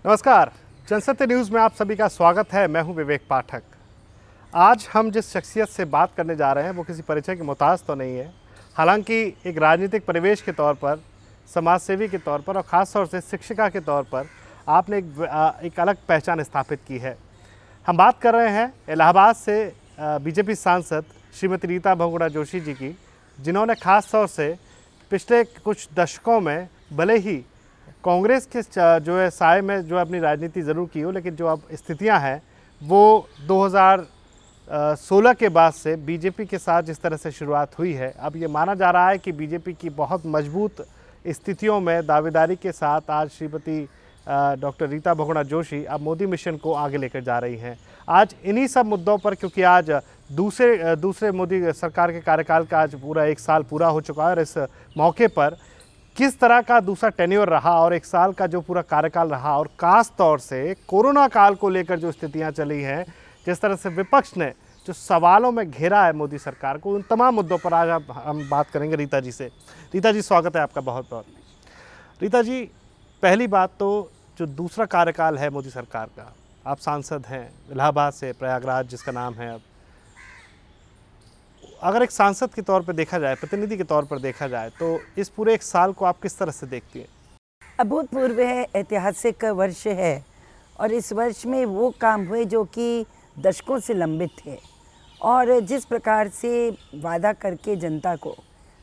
नमस्कार। जनसत्य न्यूज़ में आप सभी का स्वागत है। मैं हूं विवेक पाठक। आज हम जिस शख्सियत से बात करने जा रहे हैं वो किसी परिचय के मोहताज तो नहीं है। हालांकि एक राजनीतिक परिवेश के तौर पर, समाज सेवी के तौर पर और ख़ास तौर से शिक्षिका के तौर पर आपने एक अलग पहचान स्थापित की है। हम बात कर रहे हैं इलाहाबाद से बीजेपी सांसद श्रीमती रीता बहुगुणा जोशी जी की, जिन्होंने ख़ास तौर से पिछले कुछ दशकों में भले ही कांग्रेस के जो है साए में जो अपनी राजनीति ज़रूर की हो, लेकिन जो अब स्थितियां हैं वो 2016 के बाद से बीजेपी के साथ जिस तरह से शुरुआत हुई है, अब ये माना जा रहा है कि बीजेपी की बहुत मजबूत स्थितियों में दावेदारी के साथ आज श्रीमती डॉक्टर रीता बहुगुणा जोशी अब मोदी मिशन को आगे लेकर जा रही हैं। आज इन्हीं सब मुद्दों पर, क्योंकि आज दूसरे मोदी सरकार के कार्यकाल का आज पूरा 1 साल पूरा हो चुका है और इस मौके पर किस तरह का दूसरा टेन्योर रहा और 1 साल का जो पूरा कार्यकाल रहा और खास तौर से कोरोना काल को लेकर जो स्थितियां चली हैं, जिस तरह से विपक्ष ने जो सवालों में घेरा है मोदी सरकार को, उन तमाम मुद्दों पर आज हम बात करेंगे रीता जी से। रीता जी, स्वागत है आपका बहुत बहुत। रीता जी, पहली बात तो जो दूसरा कार्यकाल है मोदी सरकार का, आप सांसद हैं इलाहाबाद से, प्रयागराज जिसका नाम है। अब अगर एक सांसद के तौर पर देखा जाए, प्रतिनिधि के तौर पर देखा जाए, तो इस पूरे 1 साल को आप किस तरह से देखती हैं? अभूतपूर्व है, ऐतिहासिक वर्ष है और इस वर्ष में वो काम हुए जो कि दशकों से लंबित थे और जिस प्रकार से वादा करके जनता को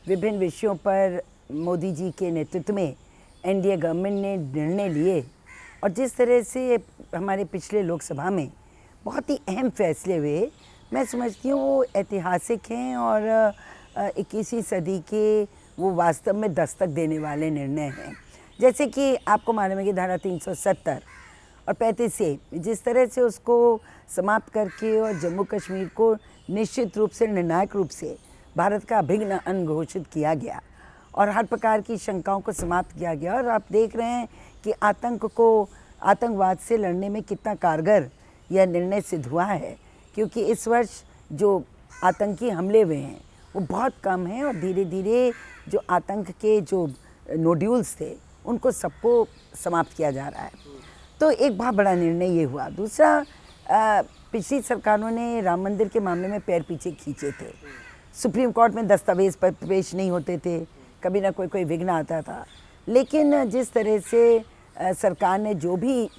विभिन्न विषयों पर मोदी जी के नेतृत्व में एनडीए गवर्नमेंट ने निर्णय लिए और जिस तरह से हमारे पिछले लोकसभा में बहुत ही अहम फैसले हुए, मैं समझती हूँ वो ऐतिहासिक हैं और 21वीं सदी के वो वास्तव में दस्तक देने वाले निर्णय हैं। जैसे कि आपको मालूम है कि धारा 370 और 35 से जिस तरह से उसको समाप्त करके और जम्मू कश्मीर को निश्चित रूप से निर्णायक रूप से भारत का अभिन्न अंग घोषित किया गया और हर प्रकार की शंकाओं को समाप्त किया गया। और आप देख रहे हैं कि आतंकवाद से लड़ने में कितना कारगर यह निर्णय सिद्ध हुआ है, क्योंकि इस वर्ष जो आतंकी हमले हुए हैं वो बहुत कम हैं और धीरे धीरे जो आतंक के जो नोड्यूल्स थे उनको सबको समाप्त किया जा रहा है। तो एक बहुत बड़ा निर्णय ये हुआ। दूसरा, पिछली सरकारों ने राम मंदिर के मामले में पैर पीछे खींचे थे। सुप्रीम कोर्ट में दस्तावेज पर पेश नहीं होते थे, कभी ना कोई विघ्न आता था। लेकिन जिस तरह से सरकार ने जो भी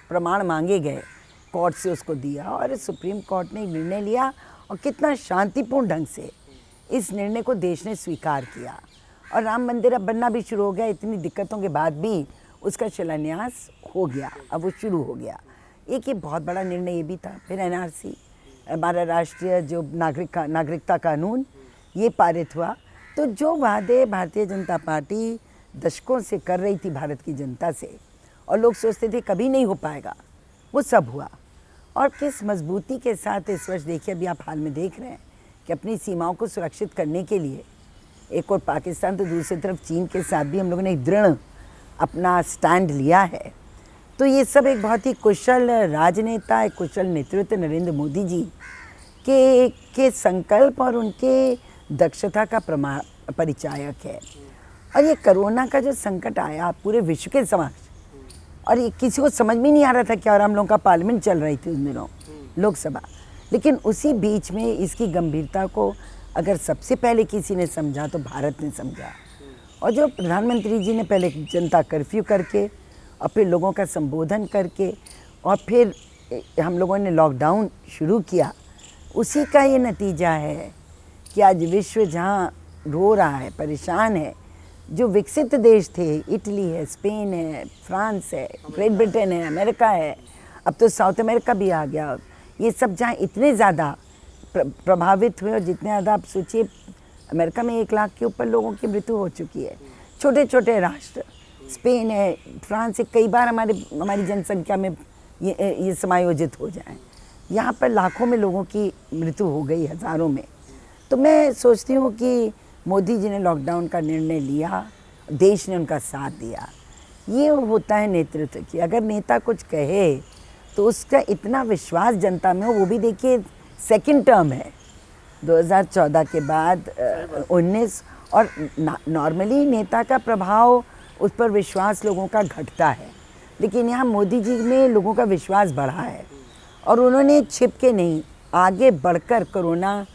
प्रमाण मांगे गए कोर्ट से उसको दिया और सुप्रीम कोर्ट ने निर्णय लिया और कितना शांतिपूर्ण ढंग से इस निर्णय को देश ने स्वीकार किया और राम मंदिर अब बनना भी शुरू हो गया। इतनी दिक्कतों के बाद भी उसका शिलान्यास हो गया, अब वो शुरू हो गया। एक ये बहुत बड़ा निर्णय ये भी था। फिर एनआरसी, हमारा राष्ट्रीय जो नागरिकता कानून, ये पारित हुआ। तो जो वादे भारतीय जनता पार्टी दशकों से कर रही थी भारत की जनता से और लोग सोचते थे कभी नहीं हो पाएगा, वो सब हुआ। और किस मजबूती के साथ इस वर्ष देखिए, अभी आप हाल में देख रहे हैं कि अपनी सीमाओं को सुरक्षित करने के लिए एक और पाकिस्तान तो दूसरी तरफ चीन के साथ भी हम लोगों ने दृढ़ अपना स्टैंड लिया है। तो ये सब एक बहुत ही कुशल राजनेता, एक कुशल नेतृत्व नरेंद्र मोदी जी के संकल्प और उनके दक्षता का परिचायक है। और ये कोरोना का जो संकट आया पूरे विश्व के समक्ष, और ये किसी को समझ में नहीं आ रहा था क्या, और हम लोगों का पार्लियामेंट चल रही थी उन दिनों, लोकसभा। लेकिन उसी बीच में इसकी गंभीरता को अगर सबसे पहले किसी ने समझा तो भारत ने समझा। और जो प्रधानमंत्री जी ने पहले जनता कर्फ्यू करके और फिर लोगों का संबोधन करके और फिर हम लोगों ने लॉकडाउन शुरू किया, उसी का ये नतीजा है कि आज विश्व जहाँ रो रहा है, परेशान है, जो विकसित देश थे, इटली है, स्पेन है, फ्रांस है, ग्रेट ब्रिटेन है, अमेरिका है, अब तो साउथ अमेरिका भी आ गया, ये सब जहाँ इतने ज़्यादा प्रभावित हुए और जितने ज़्यादा आप सोचिए, अमेरिका में 1 लाख के ऊपर लोगों की मृत्यु हो चुकी है। छोटे छोटे राष्ट्र, स्पेन है, फ्रांस है, कई बार हमारी जनसंख्या में ये समायोजित हो जाए। यहाँ पर लाखों में लोगों की मृत्यु हो गई, हज़ारों में। तो मैं सोचती हूँ कि मोदी जी ने लॉकडाउन का निर्णय लिया, देश ने उनका साथ दिया। ये होता है नेतृत्व की। अगर नेता कुछ कहे तो उसका इतना विश्वास जनता में हो। वो भी देखिए सेकंड टर्म है 2014 के बाद 19, और नॉर्मली नेता का प्रभाव, उस पर विश्वास लोगों का घटता है। लेकिन यहाँ मोदी जी में लोगों का विश्वास बढ़ा है और उन्होंने छिप के नहीं, आगे बढ़कर कोरोना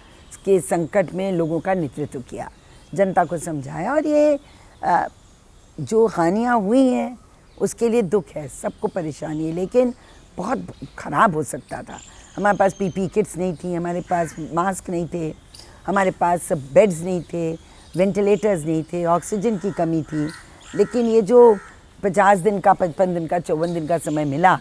के संकट में लोगों का नेतृत्व किया, जनता को समझाया। और ये जो हानियाँ हुई हैं उसके लिए दुख है, सबको परेशानी है, लेकिन बहुत ख़राब हो सकता था। हमारे पास पीपी किट्स नहीं थी, हमारे पास मास्क नहीं थे, हमारे पास बेड्स नहीं थे, वेंटिलेटर्स नहीं थे, ऑक्सीजन की कमी थी। लेकिन ये जो 50 दिन का, 55 दिन का, 54 दिन का समय मिला,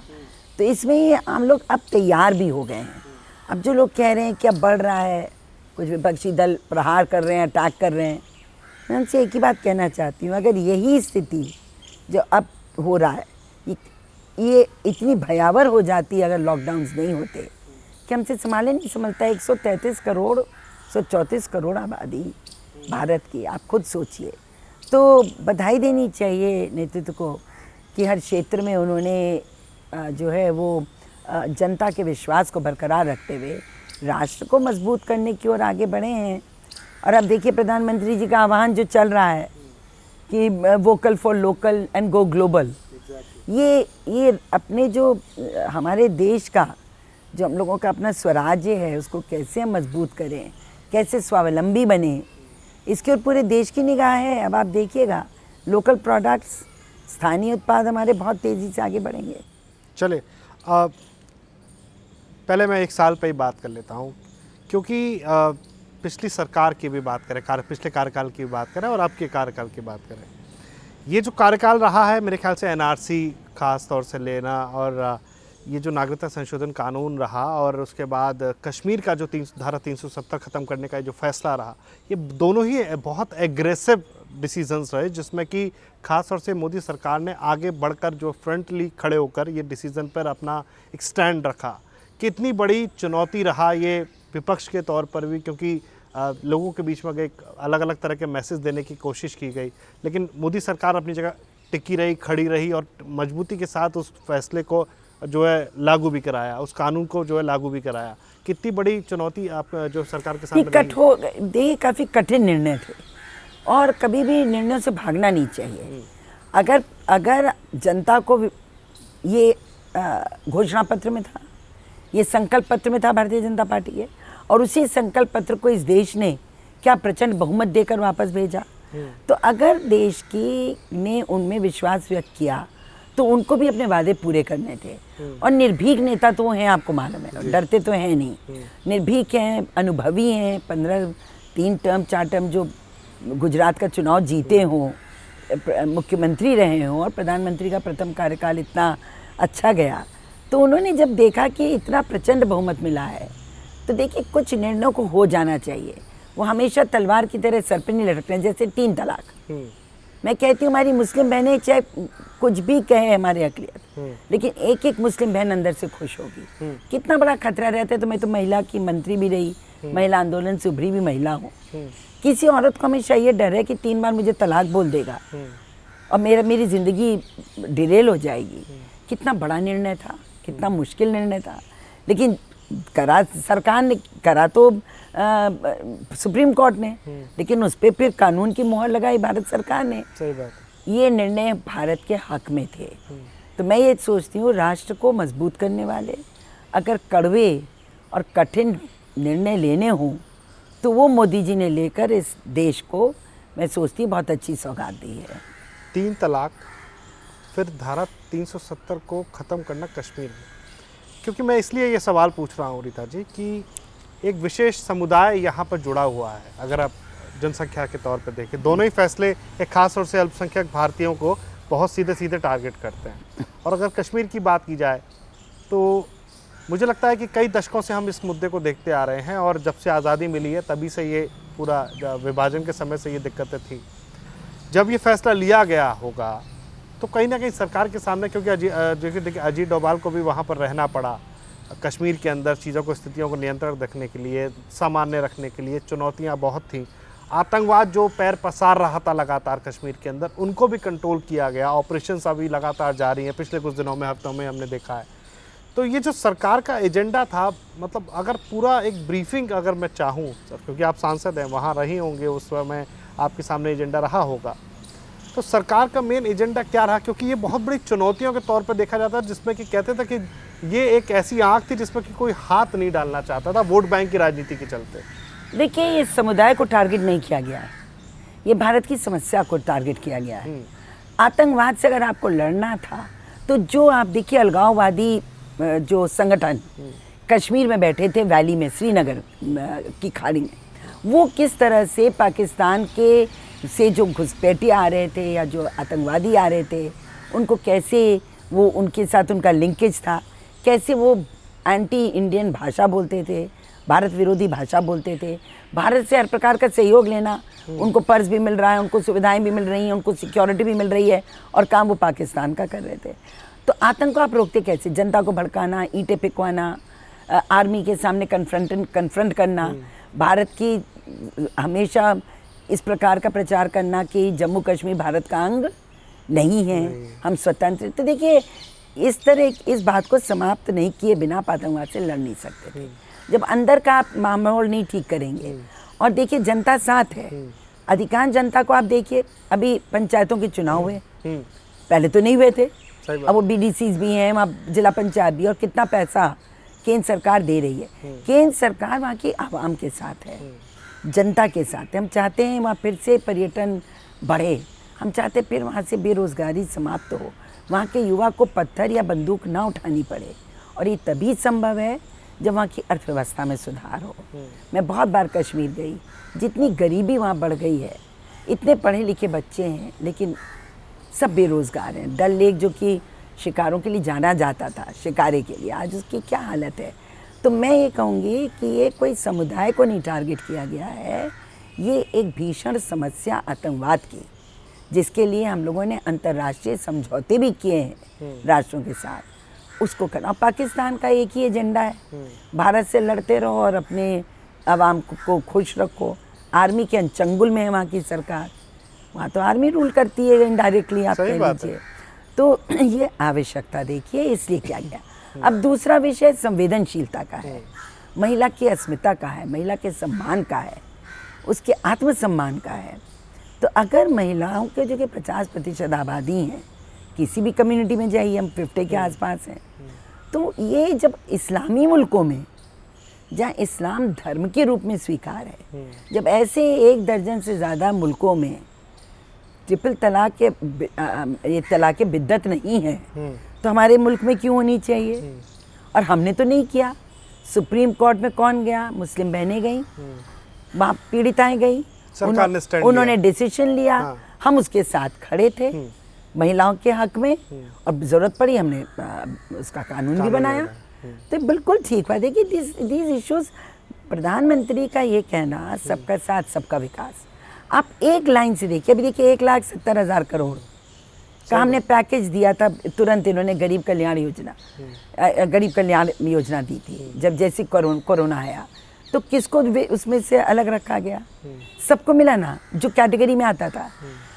तो इसमें हम लोग अब तैयार भी हो गए हैं। अब जो लोग कह रहे हैं कि अब बढ़ रहा है, कुछ विपक्षी दल प्रहार कर रहे हैं, अटैक कर रहे हैं, मैं उनसे एक ही बात कहना चाहती हूँ, अगर यही स्थिति जो अब हो रहा है ये इतनी भयावह हो जाती अगर लॉकडाउन्स नहीं होते कि हमसे संभाले नहीं संभलता। 133 करोड़ 134 करोड़ आबादी भारत की, आप खुद सोचिए। तो बधाई देनी चाहिए नेतृत्व को कि हर क्षेत्र में उन्होंने जो है वो जनता के विश्वास को बरकरार रखते हुए राष्ट्र को मजबूत करने की ओर आगे बढ़े हैं। और अब देखिए प्रधानमंत्री जी का आह्वान जो चल रहा है कि vocal for local and go global, ये अपने जो हमारे देश का जो हम लोगों का अपना स्वराज्य है उसको कैसे हम मजबूत करें, कैसे स्वावलंबी बने, इसके और पूरे देश की निगाह है। अब आप देखिएगा लोकल प्रोडक्ट्स, स्थानीय उत्पाद हमारे बहुत तेज़ी से आगे बढ़ेंगे। चले पहले मैं 1 साल पे ही बात कर लेता हूँ, क्योंकि पिछली सरकार की भी बात करें, पिछले कार्यकाल की बात करें और आपके कार्यकाल की बात करें, ये जो कार्यकाल रहा है मेरे ख्याल से एनआरसी खास तौर से लेना और ये जो नागरिकता संशोधन कानून रहा और उसके बाद कश्मीर का जो धारा 370 ख़त्म करने का जो फैसला रहा, ये दोनों ही बहुत एग्रेसिव डिसीजंस रहे, जिसमें कि खास तौर से मोदी सरकार ने आगे बढ़कर जो फ्रंटली खड़े होकर ये डिसीज़न पर अपना एक स्टैंड रखा। कितनी बड़ी चुनौती रहा ये विपक्ष के तौर पर भी, क्योंकि लोगों के बीच में एक अलग अलग तरह के मैसेज देने की कोशिश की गई, लेकिन मोदी सरकार अपनी जगह टिकी रही, खड़ी रही और मजबूती के साथ उस फैसले को जो है लागू भी कराया, उस कानून को जो है लागू भी कराया। कितनी बड़ी चुनौती आप जो सरकार के सामने काफ़ी कठिन निर्णय थे और कभी भी निर्णयों से भागना नहीं चाहिए। अगर जनता को ये घोषणा पत्र में था, ये संकल्प पत्र में था भारतीय जनता पार्टी के, और उसी संकल्प पत्र को इस देश ने क्या प्रचंड बहुमत देकर वापस भेजा। तो अगर देश की ने उनमें विश्वास व्यक्त किया तो उनको भी अपने वादे पूरे करने थे। और निर्भीक नेता तो हैं, आपको मालूम है, डरते तो हैं नहीं, निर्भीक हैं, अनुभवी हैं, 3 टर्म 4 टर्म जो गुजरात का चुनाव जीते हों, मुख्यमंत्री रहे हों और प्रधानमंत्री का प्रथम कार्यकाल इतना अच्छा गया, तो उन्होंने जब देखा कि इतना प्रचंड बहुमत मिला है तो देखिए कुछ निर्णयों को हो जाना चाहिए। वो हमेशा तलवार की तरह सर पे नहीं लटकते हैं, जैसे 3 तलाक। मैं कहती हूँ हमारी मुस्लिम बहनें चाहे कुछ भी कहे हमारे अक़लियत, लेकिन एक एक मुस्लिम बहन अंदर से खुश होगी। कितना बड़ा खतरा रहता है। तो मैं तो महिला की मंत्री भी रही, महिला आंदोलन से उभरी भी महिला हूँ। किसी औरत को हमेशा ये डर है कि 3 बार मुझे तलाक बोल देगा और मेरी ज़िंदगी डिरेल हो जाएगी। कितना बड़ा निर्णय था, कितना मुश्किल निर्णय था, लेकिन करा सरकार ने, करा तो सुप्रीम कोर्ट ने, लेकिन उस पर फिर कानून की मोहर लगाई भारत सरकार ने। सही बात। ये निर्णय भारत के हक में थे। तो मैं ये सोचती हूँ राष्ट्र को मजबूत करने वाले अगर कड़वे और कठिन निर्णय लेने हों तो वो मोदी जी ने लेकर इस देश को, मैं सोचती हूँ, बहुत अच्छी सौगात दी है। 3 तलाक, फिर धारा 370 को ख़त्म करना कश्मीर में, क्योंकि मैं इसलिए ये सवाल पूछ रहा हूँ रीता जी कि एक विशेष समुदाय यहाँ पर जुड़ा हुआ है। अगर आप जनसंख्या के तौर पर देखें, दोनों ही फैसले एक खास तौर से अल्पसंख्यक भारतीयों को बहुत सीधे सीधे टारगेट करते हैं। और अगर कश्मीर की बात की जाए तो मुझे लगता है कि कई दशकों से हम इस मुद्दे को देखते आ रहे हैं और जब से आज़ादी मिली है तभी से ये पूरा विभाजन के समय से ये दिक्कतें थी। जब ये फैसला लिया गया होगा तो कहीं ना कहीं सरकार के सामने, क्योंकि अजीत डोभाल को भी वहाँ पर रहना पड़ा, कश्मीर के अंदर चीज़ों को, स्थितियों को नियंत्रण रखने के लिए, सामान्य रखने के लिए चुनौतियाँ बहुत थीं। आतंकवाद जो पैर पसार रहा था लगातार कश्मीर के अंदर, उनको भी कंट्रोल किया गया। ऑपरेशंस अभी लगातार जारी हैं, पिछले कुछ दिनों में, हफ्तों में हमने देखा है। तो ये जो सरकार का एजेंडा था, मतलब अगर पूरा एक ब्रीफिंग अगर मैं चाहूँ सर, क्योंकि आप सांसद हैं, वहाँ रही होंगे, उस समय आपके सामने एजेंडा रहा होगा, तो सरकार का मेन एजेंडा क्या रहा, क्योंकि ये बहुत बड़ी चुनौतियों के तौर पर देखा जाता है, जिसमें कि कहते थे कि ये एक ऐसी आंख थी जिसमें कि कोई हाथ नहीं डालना चाहता था वोट बैंक की राजनीति के चलते। देखिए, ये समुदाय को टारगेट नहीं किया गया है, ये भारत की समस्या को टारगेट किया गया है। आतंकवाद से अगर आपको लड़ना था तो जो आप देखिए अलगाववादी जो संगठन कश्मीर में बैठे थे, वैली में, श्रीनगर की खाड़ी में, वो किस तरह से पाकिस्तान के से जो घुसपैठिए आ रहे थे या जो आतंकवादी आ रहे थे, उनको कैसे वो उनके साथ उनका लिंकेज था, कैसे वो एंटी इंडियन भाषा बोलते थे, भारत विरोधी भाषा बोलते थे, भारत से हर प्रकार का सहयोग लेना, उनको पर्स भी मिल रहा है, उनको सुविधाएं भी मिल रही हैं, उनको सिक्योरिटी भी मिल रही है, और काम वो पाकिस्तान का कर रहे थे। तो आतंक को आप रोकते कैसे? जनता को भड़काना, ईंटें पिकवाना, आर्मी के सामने कन्फ्रंट करना, भारत की हमेशा इस प्रकार का प्रचार करना कि जम्मू कश्मीर भारत का अंग नहीं है, हम स्वतंत्र। तो देखिए, इस तरह इस बात को समाप्त नहीं किए बिना आप आतंकवाद से लड़ नहीं सकते थे। जब अंदर का आप माहौल नहीं ठीक करेंगे, और देखिए जनता साथ है, अधिकांश जनता को आप देखिए, अभी पंचायतों के चुनाव हुए, पहले तो नहीं हुए थे, अब वो बीडीसीज भी हैं, वहाँ जिला पंचायत भी, और कितना पैसा केंद्र सरकार दे रही है। केंद्र सरकार वहाँ की आवाम के साथ है, जनता के साथ है। हम चाहते हैं वहाँ फिर से पर्यटन बढ़े, हम चाहते हैं फिर वहाँ से बेरोजगारी समाप्त हो, वहाँ के युवा को पत्थर या बंदूक ना उठानी पड़े, और ये तभी संभव है जब वहाँ की अर्थव्यवस्था में सुधार हो। मैं बहुत बार कश्मीर गई, जितनी गरीबी वहाँ बढ़ गई है, इतने पढ़े लिखे बच्चे हैं लेकिन सब बेरोज़गार हैं। डल लेक जो कि शिकारों के लिए जाना जाता था, शिकारे के लिए, आज उसकी क्या हालत है। तो मैं ये कहूँगी कि ये कोई समुदाय को नहीं टारगेट किया गया है, ये एक भीषण समस्या आतंकवाद की, जिसके लिए हम लोगों ने अंतर्राष्ट्रीय समझौते भी किए हैं राष्ट्रों के साथ, उसको करना। पाकिस्तान का एक ही एजेंडा है, भारत से लड़ते रहो और अपने आवाम को खुश रखो। आर्मी के चंगुल में है वहाँ की सरकार, वहाँ तो आर्मी रूल करती है इनडायरेक्टली, आप कह लीजिए। तो ये आवश्यकता देखिए इसलिए किया गया। अब दूसरा विषय संवेदनशीलता का है, महिला की अस्मिता का है, महिला के सम्मान का है, उसके आत्मसम्मान का है। तो अगर महिलाओं के जो कि 50% आबादी हैं, किसी भी कम्युनिटी में जाइए, हम 50 के आसपास हैं, तो ये जब इस्लामी मुल्कों में, जहाँ इस्लाम धर्म के रूप में स्वीकार है, जब ऐसे 1 दर्जन से ज़्यादा मुल्कों में ट्रिपल तलाक के ये तलाक बिद्दत नहीं है, तो हमारे मुल्क में क्यों होनी चाहिए? और हमने तो नहीं किया। सुप्रीम कोर्ट में कौन गया? मुस्लिम बहनें गई, वहाँ पीड़िताएं गई, उन्होंने डिसीजन लिया, हम उसके साथ खड़े थे महिलाओं के हक में, और ज़रूरत पड़ी हमने उसका कानून भी बनाया। तो बिल्कुल ठीक बात है कि दीज इश्यूज, प्रधानमंत्री का ये कहना सबका साथ सबका विकास, आप एक लाइन से देखिए, अभी देखिए 1,70,000 करोड़ का हमने पैकेज दिया था, तुरंत इन्होंने गरीब कल्याण योजना दी थी। जब जैसे कोरोना आया तो किसको उसमें से अलग रखा गया? सबको मिला ना, जो कैटेगरी में आता था।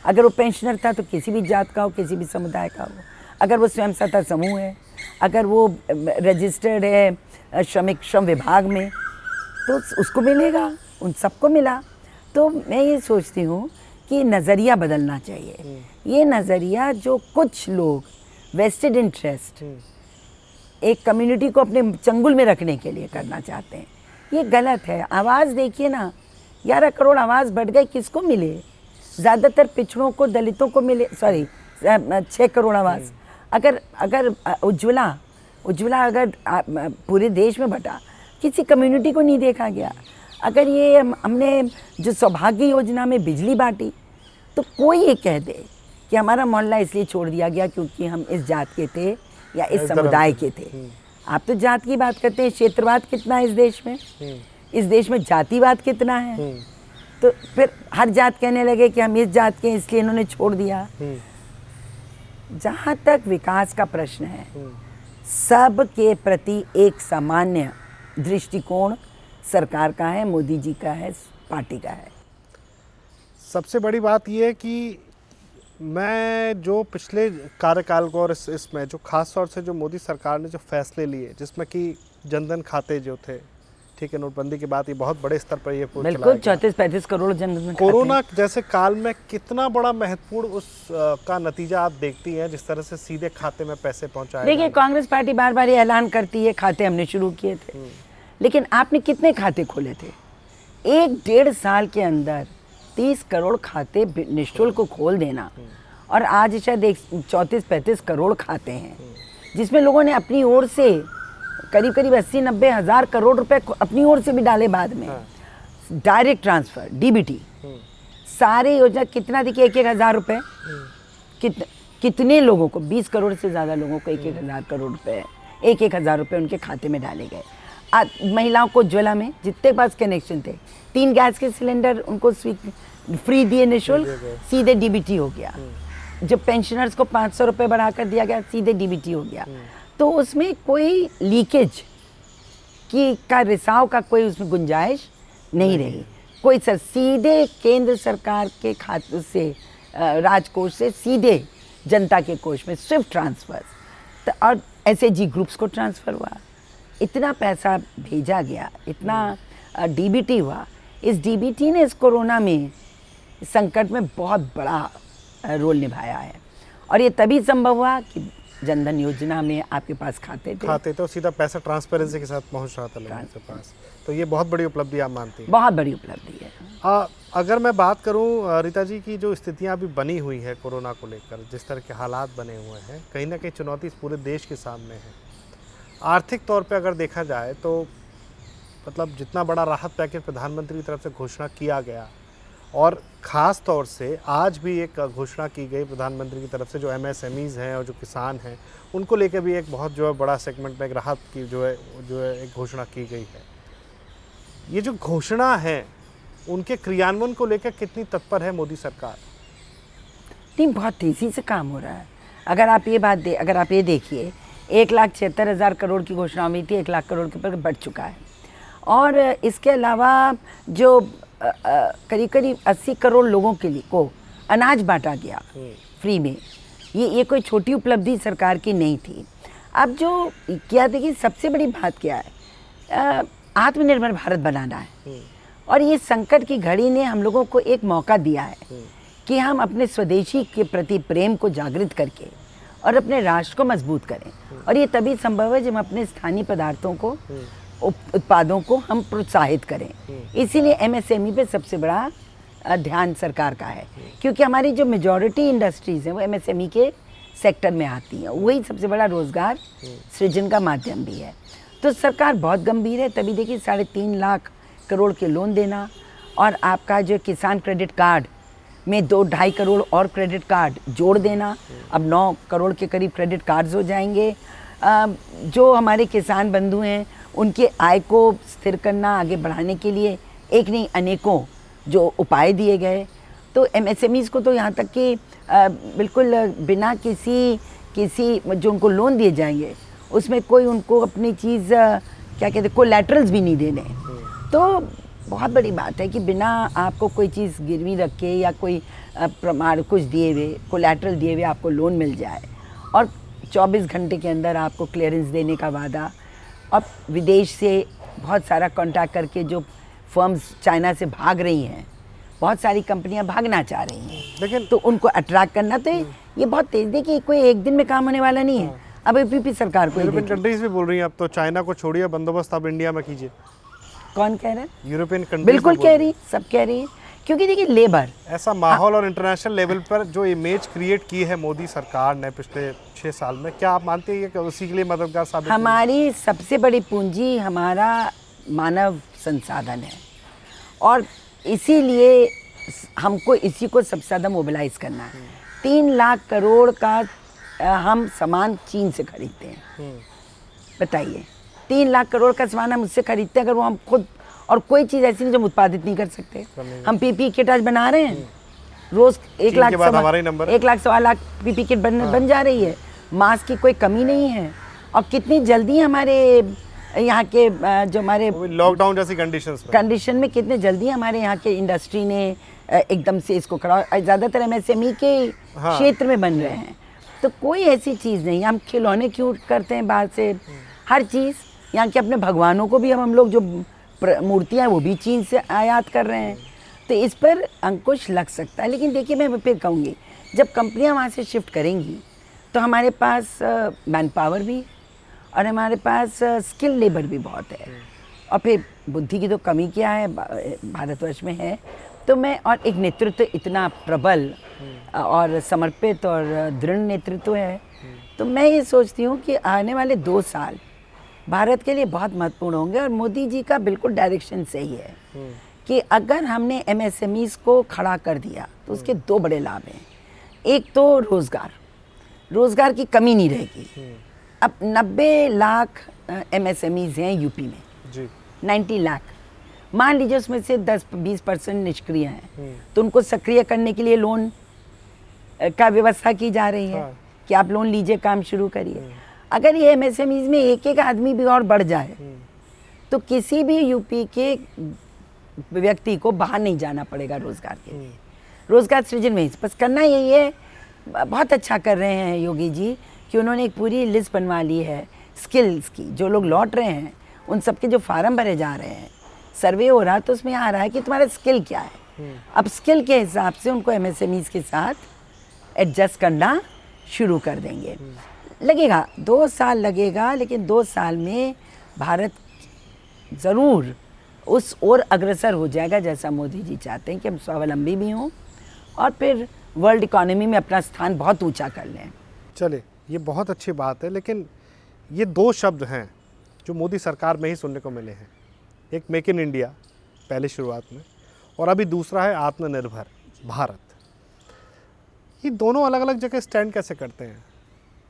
अगर वो पेंशनर था तो किसी भी जात का हो, किसी भी समुदाय का हो, अगर वो स्वयं सहायता समूह है, अगर वो रजिस्टर्ड है श्रम विभाग में, तो उसको मिलेगा, उन सबको मिला। तो मैं ये सोचती हूँ कि नज़रिया बदलना चाहिए। ये नज़रिया जो कुछ लोग वेस्टेड इंटरेस्ट एक कम्युनिटी को अपने चंगुल में रखने के लिए करना चाहते हैं, ये गलत है। आवाज़ देखिए ना, 11 करोड़ आवाज़ बढ़ गई, किसको मिले? ज़्यादातर पिछड़ों को, दलितों को मिले। 6 करोड़ आवाज़। अगर उज्ज्वला अगर पूरे देश में बटा, किसी कम्युनिटी को नहीं देखा गया। अगर ये हमने जो सौभाग्य योजना में बिजली बांटी, तो कोई ये कह दे कि हमारा मोहल्ला इसलिए छोड़ दिया गया क्योंकि हम इस जात के थे या इस समुदाय के थे। आप तो जात की बात करते हैं, क्षेत्रवाद कितना है इस देश में? इस देश में जातिवाद कितना है? तो फिर हर जात कहने लगे कि हम इस जात के इसलिए इन्होंने छोड़ दिया। जहाँ तक विकास का प्रश्न है, सब के प्रति एक सामान्य दृष्टिकोण सरकार का है, मोदी जी का है, पार्टी का है। सबसे बड़ी बात यह है कि मैं जो पिछले कार्यकाल को और इसमें जो खास तौर से जो मोदी सरकार ने जो फैसले लिए, जिसमें कि जनधन खाते जो थे ठीक है, नोटबंदी के बाद ये बहुत बड़े स्तर पर ये बिल्कुल 34-35 करोड़ जन कोरोना जैसे काल में कितना बड़ा महत्वपूर्ण का नतीजा आप देखती हैं, जिस तरह से सीधे खाते में पैसे पहुंचाए? देखिए, कांग्रेस पार्टी बार बार ये ऐलान करती है खाते हमने शुरू किए थे, लेकिन आपने कितने खाते खोले थे? 1-1.5 साल के अंदर 30 करोड़ खाते निःशुल्क खोल देना, और आज शायद 34-35 करोड़ खाते हैं, जिसमें लोगों ने अपनी ओर से करीब करीब 80-90 हज़ार करोड़ रुपए अपनी ओर से भी डाले बाद में। डायरेक्ट ट्रांसफर, डीबीटी, सारे योजना कितना देखिए, 1-1 हज़ार रुपये कितने लोगों को, 20 करोड़ से ज़्यादा लोगों को 1-1 हज़ार करोड़ रुपए, 1-1 हज़ार रुपये उनके खाते में डाले गए। महिलाओं को उज्ज्वला में जितने पास कनेक्शन थे, 3 गैस के सिलेंडर उनको फ्री दिए निःशुल्क, सीधे डीबीटी हो गया। जब पेंशनर्स को 500 रुपये बढ़ाकर दिया गया, सीधे डीबीटी हो गया। तो उसमें कोई लीकेज का रिसाव का कोई उसमें गुंजाइश नहीं रही। कोई सीधे केंद्र सरकार के खाते से, राजकोष से सीधे जनता के कोष में स्विफ्ट ट्रांसफर, और एसएचजी ग्रुप्स को ट्रांसफ़र हुआ, इतना पैसा भेजा गया, इतना डीबीटी हुआ। इस डीबीटी ने इस कोरोना में संकट में बहुत बड़ा रोल निभाया है, और ये तभी संभव हुआ कि जनधन योजना में आपके पास खाते तो सीधा पैसा ट्रांसपेरेंसी के साथ पहुंच रहा था लोगों के पास। तो ये बहुत बड़ी उपलब्धि आप मानती हैं? बहुत बड़ी उपलब्धि है। अगर मैं बात करूं रीता जी की, जो स्थितियां अभी बनी हुई है कोरोना को लेकर, जिस तरह के हालात बने हुए हैं, कहीं ना कहीं चुनौती इस पूरे देश के सामने है। आर्थिक तौर पे अगर देखा जाए तो मतलब जितना बड़ा राहत पैकेज प्रधानमंत्री की तरफ से घोषणा किया गया, और ख़ास तौर से आज भी एक घोषणा की गई प्रधानमंत्री की तरफ से, जो एमएसएमईज़ हैं और जो किसान हैं उनको लेकर भी एक बहुत जो है बड़ा सेगमेंट में एक राहत की जो है एक घोषणा की गई है। ये जो घोषणा है उनके क्रियान्वयन को लेकर कितनी तत्पर है मोदी सरकार? नहीं, बहुत तेज़ी से काम हो रहा है। अगर आप ये देखिए, 1,76,000 करोड़ की घोषणा हुई थी, 1 लाख करोड़ के ऊपर बढ़ चुका है। और इसके अलावा जो करीब करीब 80 करोड़ लोगों के लिए को अनाज बांटा गया फ्री में, ये कोई छोटी उपलब्धि सरकार की नहीं थी। अब जो क्या देखिए, सबसे बड़ी बात क्या है, आत्मनिर्भर भारत बनाना है, और ये संकट की घड़ी ने हम लोगों को एक मौका दिया है कि हम अपने स्वदेशी के प्रति प्रेम को जागृत करके और अपने राष्ट्र को मजबूत करें। और ये तभी संभव है जब हम अपने स्थानीय पदार्थों को, उत्पादों को हम प्रोत्साहित करें। इसीलिए एमएसएमई पे सबसे बड़ा ध्यान सरकार का है, क्योंकि हमारी जो मेजॉरिटी इंडस्ट्रीज़ हैं वो एमएसएमई के सेक्टर में आती हैं, वही सबसे बड़ा रोज़गार सृजन का माध्यम भी है। तो सरकार बहुत गंभीर है। तभी देखिए 3.5 लाख करोड़ के लोन देना, और आपका जो किसान क्रेडिट कार्ड में 2-2.5 करोड़ और क्रेडिट कार्ड जोड़ देना, अब 9 करोड़ के करीब क्रेडिट कार्ड्स हो जाएंगे। जो हमारे किसान बंधु हैं उनके आय को स्थिर करना, आगे बढ़ाने के लिए एक नहीं अनेकों जो उपाय दिए गए। तो एमएसएमईज़ को तो यहाँ तक कि बिल्कुल बिना किसी जो उनको लोन दिए जाएंगे उसमें कोई उनको अपनी चीज़ क्या कहते हैं, कोलैटरल्स भी नहीं देने। तो बहुत बड़ी बात है कि बिना आपको कोई चीज़ गिरवी रखे या कोई प्रमाण कुछ दिए हुए, कोलैटरल दिए हुए आपको लोन मिल जाए, और 24 घंटे के अंदर आपको क्लियरेंस देने का वादा। अब विदेश से बहुत सारा कॉन्टैक्ट करके जो फर्म्स चाइना से भाग रही हैं, बहुत सारी कंपनियां भागना चाह रही हैं, लेकिन तो उनको अट्रैक्ट करना, तो ये बहुत तेज़ देखिए, कोई एक दिन में काम होने वाला नहीं है। अब यूपी सरकार को, यूरोपियन कंट्रीज भी बोल रही हैं अब तो चाइना को छोड़िए, बंदोबस्त अब इंडिया में कीजिए। कौन कह रहा है? यूरोपियन कंट्रीज बिल्कुल कह रही, सब कह रही है, क्योंकि देखिए लेबर ऐसा माहौल और इंटरनेशनल लेवल पर जो इमेज क्रिएट की है मोदी सरकार ने पिछले 6 साल में, क्या आप मानते हैं कि उसी के लिए मददगार साबित? हमारी सबसे बड़ी पूंजी हमारा मानव संसाधन है, और इसीलिए हमको इसी को सबसे ज़्यादा मोबिलाइज करना है। 3 लाख करोड़ का हम सामान चीन से खरीदते हैं, बताइए 3 लाख करोड़ का सामान हम उससे खरीदते हैं, अगर वो हम खुद, और कोई चीज़ ऐसी नहीं जो हम उत्पादित नहीं कर सकते। हम पीपी किट आज बना रहे हैं, रोज़ 1 लाख 1.25 लाख पीपी किट बन जा रही है। मास्क की कोई कमी नहीं है, और कितनी जल्दी हमारे यहाँ के जो हमारे लॉकडाउन जैसी कंडीशन में कितने जल्दी हमारे यहाँ के इंडस्ट्री ने एकदम से इसको खड़ा, ज़्यादातर एमएसएमई के क्षेत्र में बन रहे हैं। तो कोई ऐसी चीज़ नहीं, हम खिलौने क्यों करते हैं बाहर से, हर चीज़ यहाँ के अपने भगवानों को भी हम लोग जो मूर्तियाँ वो भी चीन से आयात कर रहे हैं। तो इस पर अंकुश लग सकता है। लेकिन देखिए, मैं फिर कहूँगी, जब कंपनियाँ वहाँ से शिफ्ट करेंगी तो हमारे पास मैन पावर भी है और हमारे पास स्किल लेबर भी बहुत है। और फिर बुद्धि की तो कमी क्या है, भारतवर्ष में है। तो मैं, और एक नेतृत्व इतना प्रबल और समर्पित और दृढ़ नेतृत्व है। तो मैं ये सोचती हूँ कि आने वाले 2 साल भारत के लिए बहुत महत्वपूर्ण होंगे। और मोदी जी का बिल्कुल डायरेक्शन सही है कि अगर हमने MSMEs को खड़ा कर दिया तो उसके 2 बड़े लाभ हैं। एक तो रोज़गार की कमी नहीं रहेगी। अब 90 लाख MSMEs हैं यूपी में जी। 90 लाख, मान लीजिए उसमें से 10-20% निष्क्रिय हैं, तो उनको सक्रिय करने के लिए लोन का व्यवस्था की जा रही है कि आप लोन लीजिए, काम शुरू करिए। अगर ये MSMEs में एक आदमी भी और बढ़ जाए तो किसी भी यूपी के व्यक्ति को बाहर नहीं जाना पड़ेगा रोजगार के लिए। रोजगार सृजन में बस करना यही है। बहुत अच्छा कर रहे हैं योगी जी कि उन्होंने एक पूरी लिस्ट बनवा ली है स्किल्स की। जो लोग लौट रहे हैं उन सबके जो फार्म भरे जा रहे हैं, सर्वे हो रहा, तो उसमें आ रहा है कि तुम्हारा स्किल क्या है। अब स्किल के हिसाब से उनको MSMEs के साथ एडजस्ट करना शुरू कर देंगे। लगेगा 2 साल लगेगा, लेकिन 2 साल में भारत ज़रूर उस ओर अग्रसर हो जाएगा जैसा मोदी जी चाहते हैं कि हम स्वावलंबी भी हों और फिर वर्ल्ड इकोनॉमी में अपना स्थान बहुत ऊंचा कर लें। चलिए, ये बहुत अच्छी बात है, लेकिन ये 2 शब्द हैं जो मोदी सरकार में ही सुनने को मिले हैं। एक मेक इन इंडिया पहले शुरुआत में, और अभी दूसरा है आत्मनिर्भर भारत। ये दोनों अलग अलग जगह स्टैंड कैसे करते हैं?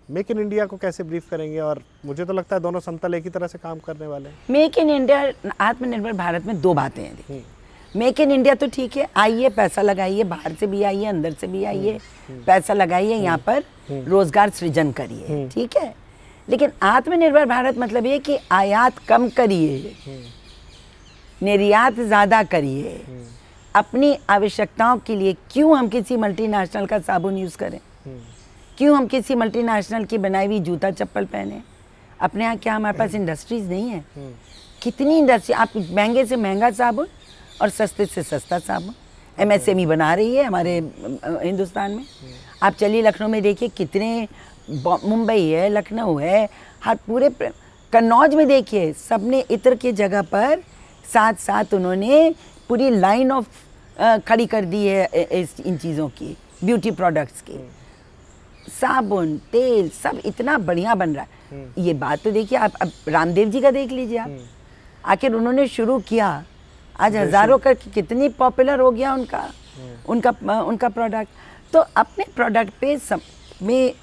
मेक इन इंडिया को कैसे ब्रीफ करेंगे? और मुझे तो लगता है दोनों समतल एक ही तरह से काम करने वाले हैं। मेक इन इंडिया, आत्मनिर्भर भारत में 2 बातें हैं। देखिए, मेक इन इंडिया तो ठीक है, आइए पैसा लगाइए, बाहर से भी आइए, अंदर से भी आइए, पैसा लगाइए, यहाँ पर रोजगार सृजन करिए, ठीक है। लेकिन आत्मनिर्भर भारत मतलब ये कि आयात कम करिए, निर्यात ज़्यादा करिए। अपनी आवश्यकताओं के लिए क्यों हम किसी मल्टीनेशनल का साबुन यूज़ करें? क्यों हम किसी मल्टीनेशनल की बनाई हुई जूता चप्पल पहने? अपने यहाँ क्या हमारे पास इंडस्ट्रीज़ नहीं है? कितनी इंडस्ट्री, आप महंगे से महंगा साबुन और सस्ते से सस्ता साबुन MSME बना रही है हमारे हिंदुस्तान में। आप चलिए लखनऊ में देखिए, कितने, मुंबई है, लखनऊ है, हर पूरे कन्नौज में देखिए, सबने इत्र के जगह पर साथ साथ उन्होंने पूरी लाइन ऑफ खड़ी कर दी है इन चीज़ों की, ब्यूटी प्रोडक्ट्स की। साबुन, तेल, सब इतना बढ़िया बन रहा है। ये बात तो देखिए, आप अब रामदेव जी का देख लीजिए आप, आखिर उन्होंने शुरू किया, आज हज़ारों का कितनी पॉपुलर हो गया उनका प्रोडक्ट। तो अपने प्रोडक्ट पे सब में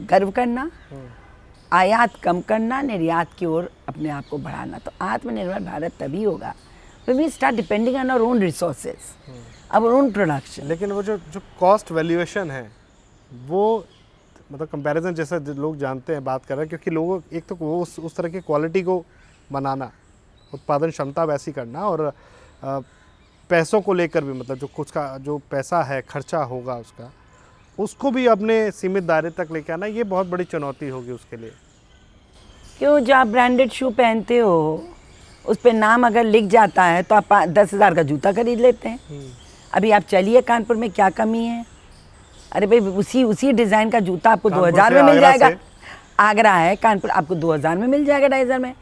गर्व करना, आयात कम करना, निर्यात की ओर अपने आप को बढ़ाना। तो आत्मनिर्भर भारत तभी होगा when we start depending on our own resources, our own production। लेकिन वो जो कॉस्ट वैल्यूएशन है, वो मतलब कंपैरिजन जैसा लोग जानते हैं, बात कर रहे हैं, क्योंकि लोगों, एक तो वो उस तरह की क्वालिटी को बनाना, उत्पादन क्षमता वैसी करना, और पैसों को लेकर भी, मतलब जो कुछ का जो पैसा है, खर्चा होगा उसका, उसको भी अपने सीमित दायरे तक लेके आना, ये बहुत बड़ी चुनौती होगी उसके लिए। क्यों, जो आप ब्रांडेड शू पहनते हो उस पर नाम अगर लिख जाता है तो आप 10,000 का जूता खरीद लेते हैं। अभी आप चलिए कानपुर में, क्या कमी है? अरे भाई, उसी डिज़ाइन का जूता आपको 2,000 में मिल जाएगा। आगरा है, कानपुर आपको 2,000 में मिल जाएगा, 2,500 में।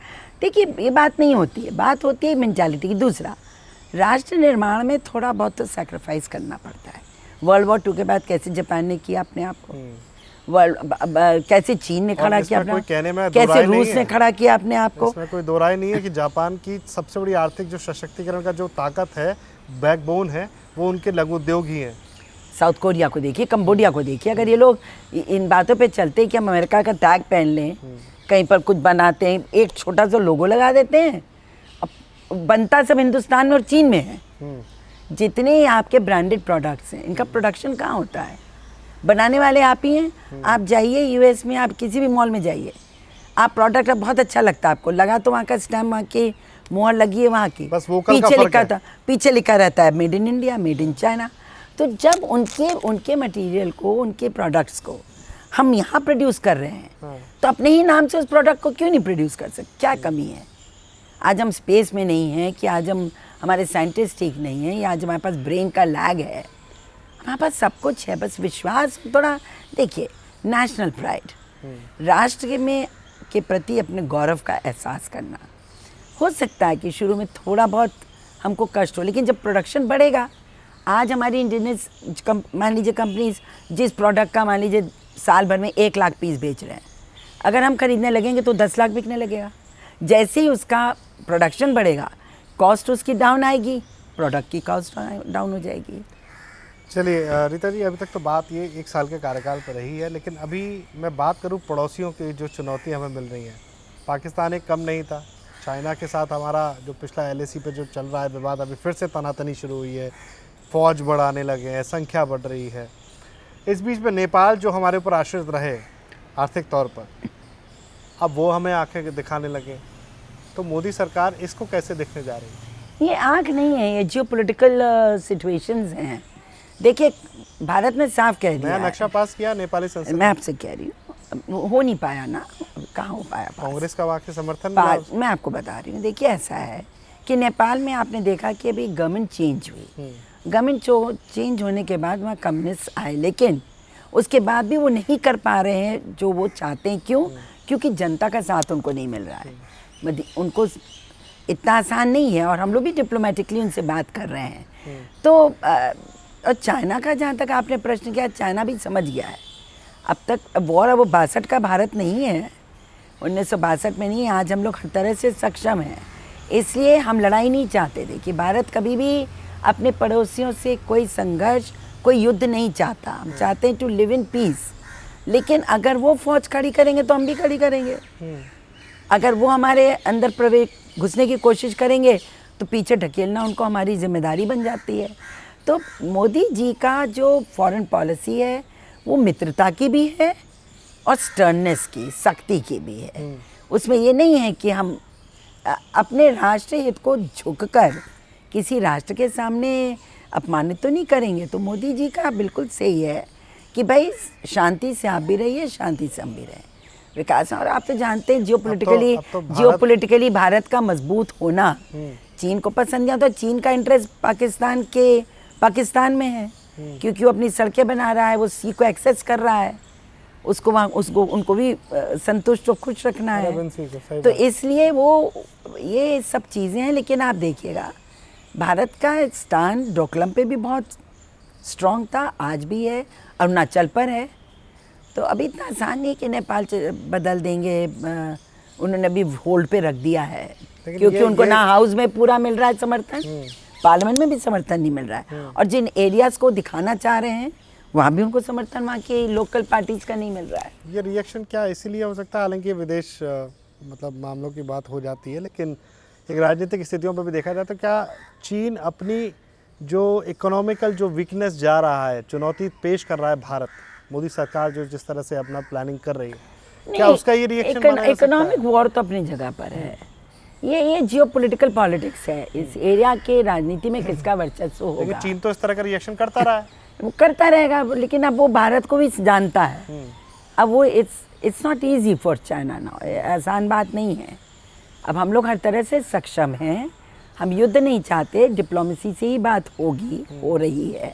देखिए, ये बात नहीं होती है, बात होती है मेंटालिटी की। दूसरा, राष्ट्र निर्माण में थोड़ा बहुत तो सैक्रिफाइस करना पड़ता है। वर्ल्ड वॉर 2 के बाद कैसे जापान ने किया अपने आप को, कैसे चीन ने खड़ा किया अपना, कैसे रूस ने खड़ा किया अपने आप को। इसमें कोई दो राय नहीं है कि जापान की सबसे बड़ी आर्थिक जो सशक्तिकरण का जो ताकत है, बैकबोन है, वो उनके लघु उद्योग ही हैं। साउथ कोरिया को देखिए, कंबोडिया को देखिए। अगर ये लोग इन बातों पे चलते कि हम अमेरिका का टैग पहन लें, कहीं पर कुछ बनाते हैं, एक छोटा सा लोगो लगा देते हैं, अब बनता सब हिंदुस्तान में और चीन में है। जितने आपके ब्रांडेड प्रोडक्ट्स हैं, इनका प्रोडक्शन कहाँ होता है? बनाने वाले आप ही हैं। आप जाइए US में, आप किसी भी मॉल में जाइए, आप प्रोडक्ट बहुत अच्छा लगता है आपको, लगा तो वहाँ का स्टैम्प, वहाँ की मोहर लगी है, वहाँ की, बस पीछे लिखा रहता है made in India, made in China. तो जब उनके मटेरियल को, उनके प्रोडक्ट्स को हम यहाँ प्रोड्यूस कर रहे हैं, तो अपने ही नाम से उस प्रोडक्ट को क्यों नहीं प्रोड्यूस कर सकते? क्या कमी है? आज हम स्पेस में नहीं हैं, कि आज हम हमारे साइंटिस्ट ठीक नहीं हैं, या आज हमारे पास ब्रेन का लैग है। हमारे पास सब कुछ है, बस विश्वास थोड़ा। देखिए, नेशनल प्राइड, राष्ट्र में के प्रति अपने गौरव का एहसास करना। हो सकता है कि शुरू में थोड़ा बहुत हमको कष्ट हो, लेकिन जब प्रोडक्शन बढ़ेगा, आज हमारी इंडियन मान लीजिए कंपनीज जिस प्रोडक्ट का मान लीजिए साल भर में 1 लाख पीस बेच रहे हैं, अगर हम खरीदने लगेंगे तो 10 लाख बिकने लगेगा। जैसे ही उसका प्रोडक्शन बढ़ेगा, कॉस्ट उसकी डाउन आएगी, प्रोडक्ट की कॉस्ट डाउन हो जाएगी। चलिए रीता जी, अभी तक तो बात ये 1 साल के कार्यकाल पर रही है, लेकिन अभी मैं बात करूँ पड़ोसियों की जो चुनौतियाँ हमें मिल रही हैं। पाकिस्तान एक कम नहीं था, चाइना के साथ हमारा जो पिछला LAC पे जो चल रहा है विवाद, अभी फिर से तनातनी शुरू हुई है, फौज बढ़ाने लगे हैं, संख्या बढ़ रही है। इस बीच में नेपाल जो हमारे ऊपर आश्रित रहे आर्थिक तौर पर, अब वो हमें आंखें दिखाने लगे, तो मोदी सरकार इसको कैसे देखने जा रही है? ये आँख नहीं है, ये जियोपॉलिटिकल सिचुएशंस हैं। देखिए, भारत ने साफ कह दिया, नया नक्शा पास किया नेपाली संसद। मैं आपसे कह रही हूँ, हो नहीं पाया ना, कहाँ हो पाया पास? कांग्रेस का वाकई समर्थन मैं आपको बता रही हूँ। देखिए, ऐसा है कि नेपाल में आपने देखा कि अभी गवर्नमेंट चेंज हुई, गवर्नमेंट चेंज होने के बाद वहाँ कम्युनिस्ट आए, लेकिन उसके बाद भी वो नहीं कर पा रहे हैं जो वो चाहते हैं। क्यों? क्योंकि जनता का साथ उनको नहीं मिल रहा है, उनको इतना आसान नहीं है, और हम लोग भी डिप्लोमेटिकली उनसे बात कर रहे हैं। तो और चाइना का, जहाँ तक आपने प्रश्न किया, चाइना भी समझ गया है। अब तक वॉर, अब 62 का भारत नहीं है, 1962 में नहीं है। आज हम लोग हर तरह से सक्षम हैं, इसलिए हम लड़ाई नहीं चाहते थे कि भारत कभी भी अपने पड़ोसियों से कोई संघर्ष, कोई युद्ध नहीं चाहता। हम चाहते हैं टू लिव इन पीस, लेकिन अगर वो फौज खड़ी करेंगे तो हम भी खड़ी करेंगे। अगर वो हमारे अंदर प्रवेश घुसने की कोशिश करेंगे तो पीछे ढकेलना उनको हमारी जिम्मेदारी बन जाती है। तो मोदी जी का जो फॉरेन पॉलिसी है वो मित्रता की भी है और स्टर्ननेस की, सख्ती की भी है। उसमें ये नहीं है कि हम अपने राष्ट्रीय हित को झुककर किसी राष्ट्र के सामने अपमानित तो नहीं करेंगे। तो मोदी जी का बिल्कुल सही है कि भाई शांति से आप भी रहिए, शांति से हम भी रहें, विकास। और आप तो जानते हैं जियोपॉलिटिकली भारत का मजबूत होना चीन को पसंद नहीं। तो चीन का इंटरेस्ट पाकिस्तान में है, क्योंकि वो अपनी सड़कें बना रहा है, वो सी को एक्सेस कर रहा है, उसको वहाँ उनको भी संतुष्ट और खुश रखना है। तो इसलिए वो ये सब चीज़ें हैं। लेकिन आप देखिएगा, भारत का स्टैंड डोकलाम पे भी बहुत स्ट्रॉन्ग था, आज भी है, अरुणाचल पर है। तो अभी इतना आसान नहीं कि नेपाल बदल देंगे, उन्होंने अभी होल्ड पे रख दिया है, क्योंकि उनको ना हाउस में पूरा मिल रहा है समर्थन, पार्लियामेंट में भी समर्थन नहीं मिल रहा है, और जिन एरियाज़ को दिखाना चाह रहे हैं वहाँ भी उनको समर्थन वहाँ की लोकल पार्टीज का नहीं मिल रहा है। ये रिएक्शन क्या इसीलिए हो सकता है, हालांकि विदेश मतलब मामलों की बात हो जाती है, लेकिन एक राजनीतिक स्थितियों पर भी देखा जाए तो क्या चीन अपनी जो इकोनॉमिकल जो वीकनेस जा रहा है, चुनौती पेश कर रहा है भारत, मोदी सरकार जो जिस तरह से अपना प्लानिंग कर रही है, क्या उसका ये रिएक्शन? इकोनॉमिक वॉर तो अपनी जगह पर है, ये जियोपॉलिटिकल पॉलिटिक्स है। इस एरिया के राजनीति में किसका वर्चस्व होगा? लेकिन चीन तो इस तरह का रिएक्शन करता रहा है, वो करता रहेगा, लेकिन अब वो भारत को भी जानता है। अब वो it's not easy for China now, आसान बात नहीं है। अब हम लोग हर तरह से सक्षम हैं, हम युद्ध नहीं चाहते, डिप्लोमेसी से ही बात होगी, हो रही है,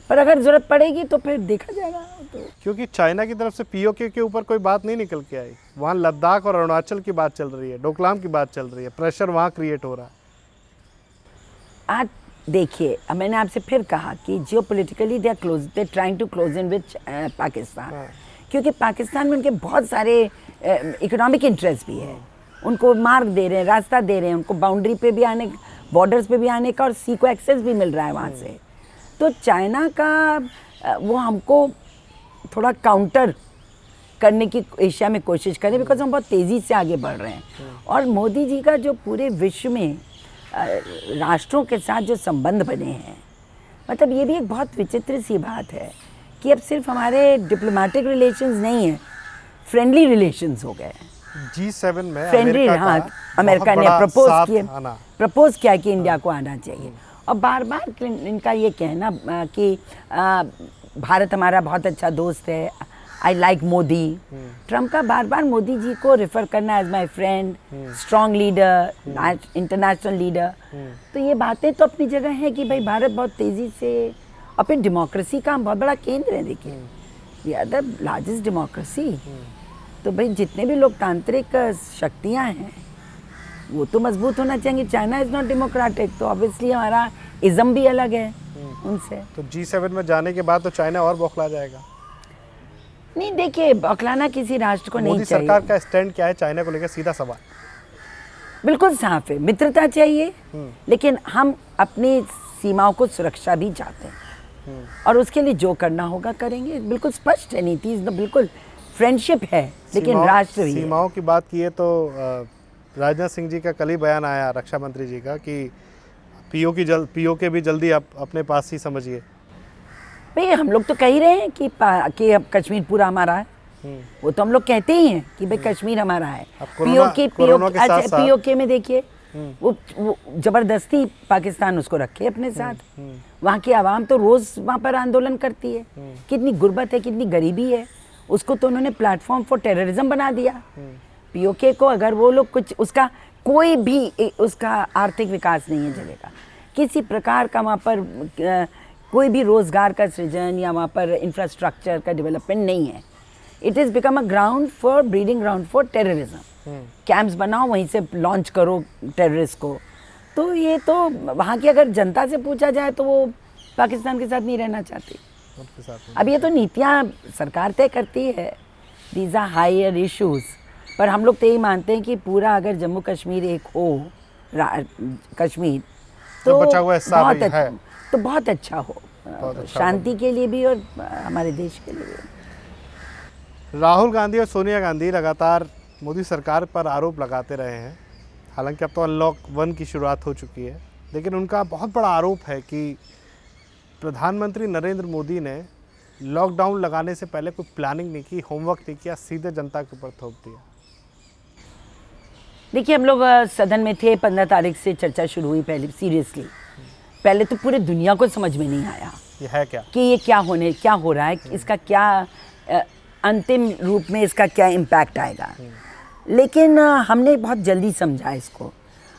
पर अगर ज़रूरत पड़ेगी तो फिर देखा जाएगा। तो क्योंकि चाइना की तरफ से POK के ऊपर कोई बात नहीं निकल के आई, वहाँ लद्दाख और अरुणाचल की बात चल रही है, डोकलाम की बात चल रही है, प्रेशर वहाँ क्रिएट हो रहा है। आज देखिए, मैंने आपसे फिर कहा कि geopolitically they trying to close in with Pakistan, क्योंकि पाकिस्तान में उनके बहुत सारे इकोनॉमिक इंटरेस्ट भी है, उनको मार्ग दे रहे हैं, रास्ता दे रहे हैं, उनको बाउंड्री पे भी आने, बॉर्डर्स पे भी आने का, और सी को एक्सेस भी मिल रहा है वहाँ से। तो चाइना का वो हमको थोड़ा काउंटर करने की एशिया में कोशिश करें, बिकॉज हम बहुत तेज़ी से आगे बढ़ रहे हैं। और मोदी जी का जो पूरे विश्व में राष्ट्रों के साथ जो संबंध बने हैं, मतलब ये भी एक बहुत विचित्र सी बात है कि अब सिर्फ हमारे डिप्लोमेटिक रिलेशंस नहीं है, फ्रेंडली रिलेशंस हो गए। G7 में फ्रेंडली, हाँ, अमेरिका ने प्रपोज किया कि इंडिया को आना चाहिए, और बार बार इनका ये कहना कि भारत हमारा बहुत अच्छा दोस्त है, आई लाइक मोदी। ट्रम्प का बार बार मोदी जी को रेफर करना as my friend, strong leader, international leader, तो ये बातें तो अपनी जगह है कि भाई भारत बहुत तेज़ी से, और फिर डेमोक्रेसी का बहुत बड़ा केंद्र है। देखिए, we are the largest democracy, तो भाई जितने भी लोकतांत्रिक शक्तियाँ हैं वो तो मजबूत होना चाहिए। चाइना इज़ नॉट डेमोक्रेटिक, तो ऑब्वियसली हमारा इज़म भी अलग है उनसे। तो G7 में जाने के बाद तो चाइना और बौखला जाएगा। नहीं, देखिए, बौखलाना किसी राष्ट्र को नहीं मोदी चाहिए। सरकार का स्टैंड क्या है चाइना को लेकर, सीधा सवाल। बिल्कुल साफ है, मित्रता चाहिए, लेकिन हम अपनी सीमाओं को सुरक्षा भी चाहते हैं, और उसके लिए जो करना होगा करेंगे। बिल्कुल स्पष्ट है नीति, बिल्कुल फ्रेंडशिप है, लेकिन राष्ट्र भी है। सीमाओं की बात की है तो राजनाथ सिंह जी का कल ही बयान आया, रक्षा मंत्री जी का, कि पीओके भी जल्दी आप अपने पास ही समझिए। भाई हम लोग तो कह ही रहे हैं कि अब कश्मीर पूरा हमारा है, वो तो हम लोग कहते ही हैं कि भाई कश्मीर हमारा है। पीओके में देखिए, वो जबरदस्ती पाकिस्तान उसको रखे अपने साथ। वहाँ की आवाम तो रोज वहाँ पर आंदोलन करती है, कितनी गुर्बत है, कितनी गरीबी है, उसको तो उन्होंने प्लेटफॉर्म फॉर टेररिज्म बना दिया। पीओके को अगर वो लोग कुछ, उसका कोई भी उसका आर्थिक विकास नहीं है चलेगा, किसी प्रकार का वहाँ पर कोई भी रोजगार का सृजन या वहाँ पर इंफ्रास्ट्रक्चर का डेवलपमेंट नहीं है। It is become a ground for breeding ground for terrorism. Camps बनाओ, वहीं से लॉन्च करो टेररिस्ट को। तो ये तो वहाँ की अगर जनता से पूछा जाए तो वो पाकिस्तान के साथ नहीं रहना चाहती। अब ये तो नीतियाँ सरकार तय करती है, दीज आर हायर इश्यूज, पर हम लोग तो यही मानते हैं कि पूरा अगर जम्मू कश्मीर एक हो, कश्मीर, तो बचा हुआ हिस्सा है, तो बहुत अच्छा हो, शांति के लिए भी और हमारे देश के लिए भी। राहुल गांधी और सोनिया गांधी लगातार मोदी सरकार पर आरोप लगाते रहे हैं। हालांकि अब तो अनलॉक 1 की शुरुआत हो चुकी है, लेकिन उनका बहुत बड़ा आरोप है कि प्रधानमंत्री नरेंद्र मोदी ने लॉकडाउन लगाने से पहले कोई प्लानिंग नहीं की, होमवर्क नहीं किया, सीधे जनता के ऊपर थोप दिया। देखिए, हम लोग सदन में थे, 15 तारीख से चर्चा शुरू हुई। सीरियसली पहले तो पूरी दुनिया को समझ में नहीं आया ये है क्या, कि ये क्या हो रहा है, इसका क्या अंतिम रूप में इसका क्या इम्पैक्ट आएगा। लेकिन हमने बहुत जल्दी समझा इसको,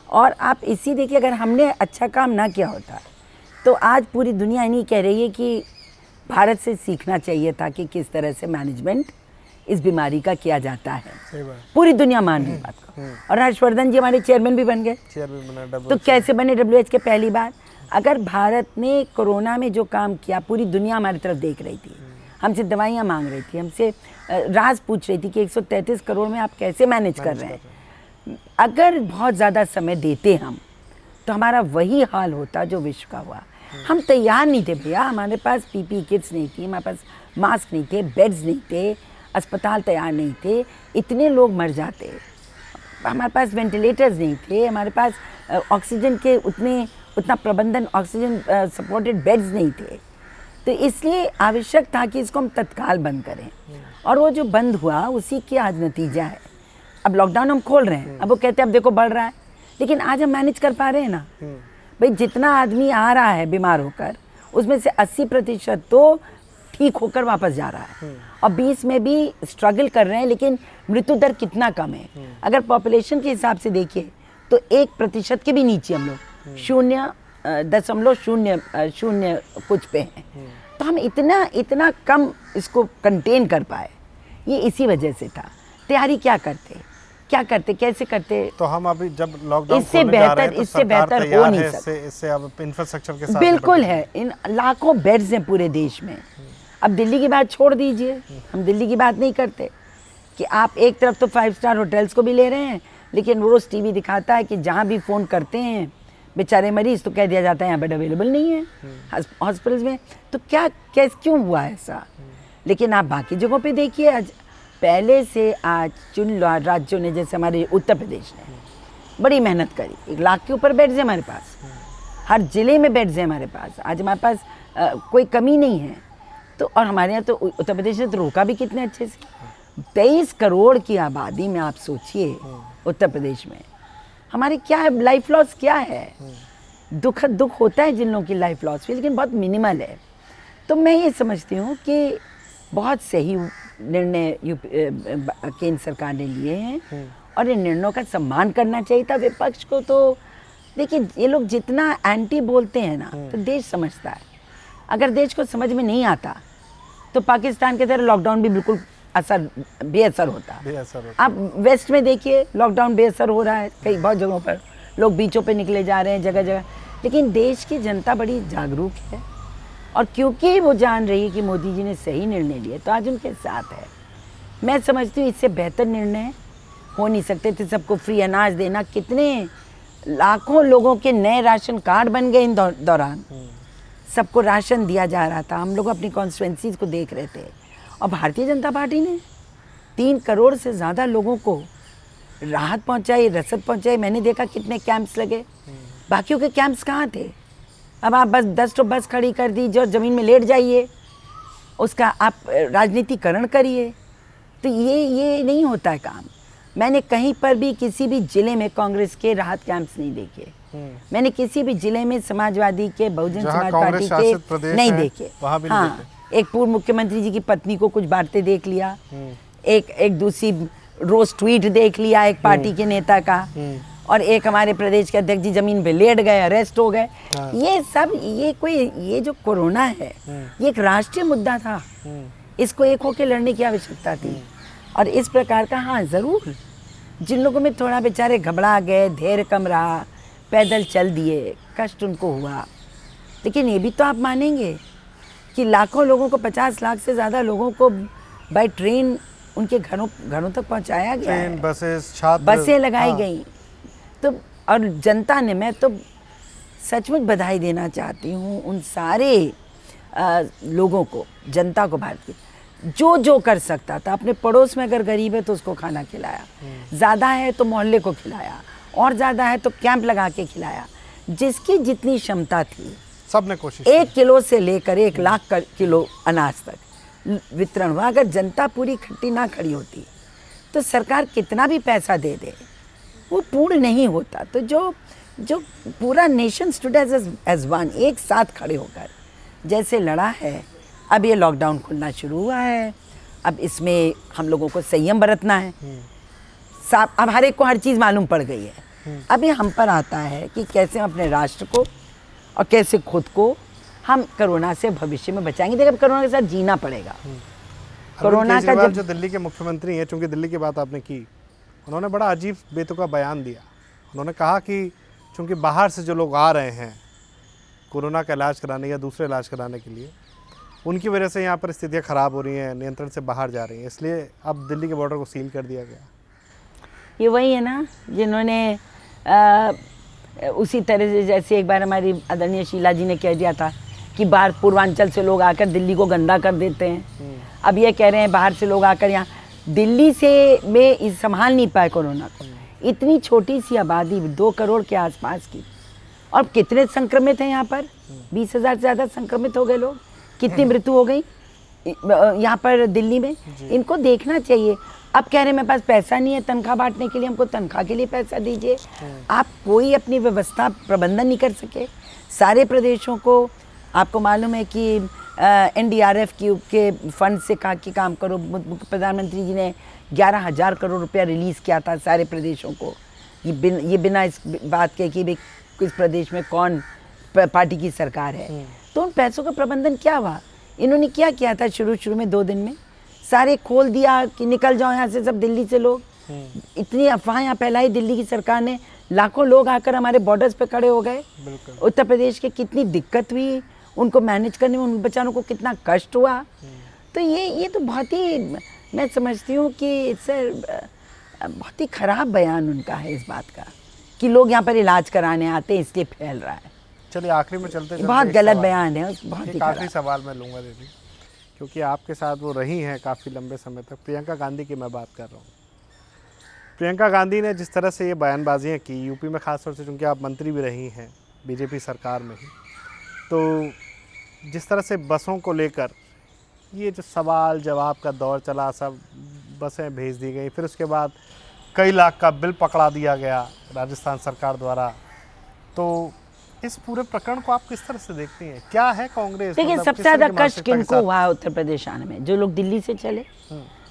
और आप इसी देखिए, अगर हमने अच्छा काम ना किया होता तो आज पूरी दुनिया नहीं कह रही है कि भारत से सीखना चाहिए था कि किस तरह से मैनेजमेंट इस बीमारी का किया जाता है। पूरी दुनिया मान रही बात को, और हर्षवर्धन जी हमारे चेयरमैन भी बन गए। तो कैसे बने WHO के पहली बार? अगर भारत ने कोरोना में जो काम किया, पूरी दुनिया हमारी तरफ देख रही थी, हमसे दवाइयाँ मांग रही थी, हमसे राज पूछ रही थी कि 133 करोड़ में आप कैसे मैनेज कर रहे हैं। अगर बहुत ज़्यादा समय देते हम, तो हमारा वही हाल होता जो विश्व का हुआ। हम तैयार नहीं थे भैया, हमारे पास PPE किट्स नहीं थी, हमारे पास मास्क नहीं थे, बेड्स नहीं थे, अस्पताल तैयार नहीं थे, इतने लोग मर जाते, हमारे पास वेंटिलेटर्स नहीं थे, हमारे पास ऑक्सीजन के उतना प्रबंधन, ऑक्सीजन सपोर्टेड बेड्स नहीं थे। तो इसलिए आवश्यक था कि इसको हम तत्काल बंद करें, और वो जो बंद हुआ उसी के आज नतीजा है। अब लॉकडाउन हम खोल रहे हैं, अब वो कहते हैं अब देखो बढ़ रहा है, लेकिन आज हम मैनेज कर पा रहे हैं ना भाई। जितना आदमी आ रहा है बीमार होकर, उसमें से 80% तो ठीक होकर वापस जा रहा है, और 20 में भी स्ट्रगल कर रहे हैं, लेकिन मृत्यु दर कितना कम है। अगर पॉपुलेशन के हिसाब से देखिए तो 1% के भी नीचे हम लोग 0.00 कुछ पे हैं। तो हम इतना कम इसको कंटेन कर पाए, ये इसी वजह से था। तैयारी क्या करते, कैसे करते? तो हम अभी जब लॉकडाउन इससे बेहतर हो नहीं सकता। इससे अब इंफ्रास्ट्रक्चर के साथ बिल्कुल है, इन लाखों बेड्स हैं पूरे देश में। अब दिल्ली की बात छोड़ दीजिए, हम दिल्ली की बात नहीं करते कि आप एक तरफ तो 5 स्टार होटल्स को भी ले रहे हैं, लेकिन रोज़ टीवी दिखाता है कि जहाँ भी फ़ोन करते हैं बेचारे मरीज, तो कह दिया जाता है यहाँ बेड अवेलेबल नहीं है हॉस्पिटल्स में। तो क्यों हुआ ऐसा? लेकिन आप बाकी जगहों पे देखिए, आज पहले से आज राज्यों ने, जैसे हमारे उत्तर प्रदेश ने बड़ी मेहनत करी, 1 लाख के ऊपर बेड्स हैं हमारे पास, हर ज़िले में बेड्स हैं हमारे पास, आज हमारे पास कोई कमी नहीं है। तो और हमारे यहाँ तो उत्तर प्रदेश ने तो रोका भी कितने अच्छे से। 23 करोड़ की आबादी में आप सोचिए उत्तर प्रदेश में हमारे क्या है, लाइफ लॉस क्या है। दुख होता है जिन लोगों की लाइफ लॉस हुई, लेकिन बहुत मिनिमल है। तो मैं ये समझती हूँ कि बहुत सही निर्णय केंद्र सरकार ने लिए हैं और इन निर्णयों का सम्मान करना चाहिए था विपक्ष को। तो देखिए, ये लोग जितना एंटी बोलते हैं ना, तो देश समझता है। अगर देश को समझ में नहीं आता तो पाकिस्तान के तरह लॉकडाउन भी बिल्कुल बेअसर होता। आप वेस्ट में देखिए, लॉकडाउन बेअसर हो रहा है कई बहुत जगहों पर, लोग बीचों पे निकले जा रहे हैं जगह जगह। लेकिन देश की जनता बड़ी जागरूक है और क्योंकि वो जान रही है कि मोदी जी ने सही निर्णय लिए, तो आज उनके साथ है। मैं समझती हूँ इससे बेहतर निर्णय हो नहीं सकते थे। सबको फ्री अनाज देना, कितने लाखों लोगों के नए राशन कार्ड बन गए इन दौरान। सबको राशन दिया जा रहा था, हम लोग अपनी कॉन्स्टिट्यूएंसीज को देख रहे थे। और भारतीय जनता पार्टी ने 3 करोड़ से ज़्यादा लोगों को राहत पहुंचाई, रसद पहुंचाई। मैंने देखा कितने कैंप्स लगे, बाकियों के कैंप्स कहाँ थे। अब आप बस 10 तो बस खड़ी कर दीजिए और ज़मीन में लेट जाइए, उसका आप राजनीतिकरण करिए। तो ये नहीं होता है काम। मैंने कहीं पर भी किसी भी ज़िले में कांग्रेस के राहत कैंप्स नहीं देखे। मैंने किसी भी ज़िले में समाजवादी के, बहुजन समाज पार्टी के नहीं देखे। हाँ, एक पूर्व मुख्यमंत्री जी की पत्नी को कुछ बांटते देख लिया, एक दूसरी रोज ट्वीट देख लिया एक पार्टी के नेता का, और एक हमारे प्रदेश के अध्यक्ष जी जमीन पे लेट गए, अरेस्ट हो गए। ये सब ये जो कोरोना है, ये एक राष्ट्रीय मुद्दा था। इसको एक होकर लड़ने की आवश्यकता थी। और इस प्रकार का, हाँ ज़रूर, जिन लोगों में थोड़ा बेचारे घबरा गए, धैर्य कम रहा, पैदल चल दिए, कष्ट उनको हुआ। लेकिन ये भी तो आप मानेंगे कि लाखों लोगों को, 50 लाख से ज़्यादा लोगों को बाय ट्रेन उनके घरों तक पहुंचाया गया है। बसें लगाई गई। तो और जनता ने, मैं तो सचमुच बधाई देना चाहती हूँ उन सारे लोगों को, जनता को, भारत की, जो कर सकता था। अपने पड़ोस में अगर गरीब है तो उसको खाना खिलाया, ज़्यादा है तो मोहल्ले को खिलाया, और ज़्यादा है तो कैंप लगा के खिलाया। जिसकी जितनी क्षमता थी सबने कोशिश 1 किलो से लेकर 1 लाख किलो अनाज तक वितरण हुआ। अगर जनता पूरी इकट्ठी ना खड़ी होती तो सरकार कितना भी पैसा दे दे, वो पूर्ण नहीं होता। तो जो पूरा नेशन स्टूड एज वन, एक साथ खड़े होकर जैसे लड़ा है। अब ये लॉकडाउन खुलना शुरू हुआ है, अब इसमें हम लोगों को संयम बरतना है। अब हर एक को हर चीज़ मालूम पड़ गई है। अब ये हम पर आता है कि कैसे हम अपने राष्ट्र को और कैसे खुद को हम कोरोना से भविष्य में बचाएंगे। देखिए, अब कोरोना के साथ जीना पड़ेगा। कोरोना का जो दिल्ली के मुख्यमंत्री हैं, चूंकि दिल्ली की बात आपने की, उन्होंने बड़ा अजीब बेतुका बयान दिया। उन्होंने कहा कि चूंकि बाहर से जो लोग आ रहे हैं कोरोना का इलाज कराने या दूसरे इलाज कराने के लिए, उनकी वजह से यहाँ पर स्थितियाँ ख़राब हो रही हैं, नियंत्रण से बाहर जा रही हैं, इसलिए अब दिल्ली के बॉर्डर को सील कर दिया गया। ये वही है ना जिन्होंने उसी तरह से, जैसे एक बार हमारी आदरणीय शीला जी ने कह दिया था कि बाहर पूर्वांचल से लोग आकर दिल्ली को गंदा कर देते हैं। अब ये कह रहे हैं बाहर से लोग आकर यहाँ दिल्ली से में संभाल नहीं पाए कोरोना को। इतनी छोटी सी आबादी, 2 करोड़ के आसपास की, और कितने संक्रमित हैं यहाँ पर, 20,000 से ज़्यादा संक्रमित हो गए लोग। कितनी मृत्यु हो गई यहाँ पर दिल्ली में, इनको देखना चाहिए। अब कह रहे हैं मेरे पास पैसा नहीं है तनख्वाह बांटने के लिए, हमको तनख्वाह के लिए पैसा दीजिए। आप कोई अपनी व्यवस्था प्रबंधन नहीं कर सके। सारे प्रदेशों को, आपको मालूम है कि NDRF के फंड से कहा कि काम करो। प्रधानमंत्री जी ने 11,000 करोड़ रुपया रिलीज़ किया था सारे प्रदेशों को। ये बिना इस बात के कि किस प्रदेश में कौन पार्टी की सरकार है। तो उन पैसों का प्रबंधन क्या हुआ? इन्होंने क्या किया था शुरू में 2 दिन में? सारे खोल दिया कि निकल जाओ यहाँ से सब दिल्ली से लोग। इतनी अफवाह यहाँ फैलाई दिल्ली की सरकार ने, लाखों लोग आकर हमारे बॉर्डर्स पे खड़े हो गए। उत्तर प्रदेश के कितनी दिक्कत हुई उनको मैनेज करने में, उन बेचारों को कितना कष्ट हुआ। तो ये तो बहुत ही, मैं समझती हूँ कि बहुत ही ख़राब बयान उनका है इस बात का कि लोग यहाँ पर इलाज कराने आते हैं इसलिए फैल रहा है। चलिए आखिरी में चलते बहुत गलत बयान है, बहुत ही आखिरी सवाल मैं लूँगा दीदी, क्योंकि आपके साथ वो रही हैं काफ़ी लंबे समय तक। प्रियंका गांधी की मैं बात कर रहा हूँ। प्रियंका गांधी ने जिस तरह से ये बयानबाजियाँ की, यूपी में ख़ासतौर से, चूँकि आप मंत्री भी रही हैं बीजेपी सरकार में ही, तो जिस तरह से बसों को लेकर ये जो सवाल जवाब का दौर चला, सब बसें भेज दी गई, फिर उसके बाद कई लाख का बिल पकड़ा दिया गया राजस्थान सरकार द्वारा। तो इस पूरे प्रकरण को आप किस तरह से देखती हैं? क्या है कांग्रेस? देखिए, मतलब सबसे किस तरह ज्यादा की कष्ट मानसिकता के किनको साथ? हुआ उत्तर प्रदेश आने में? जो लोग दिल्ली से चले,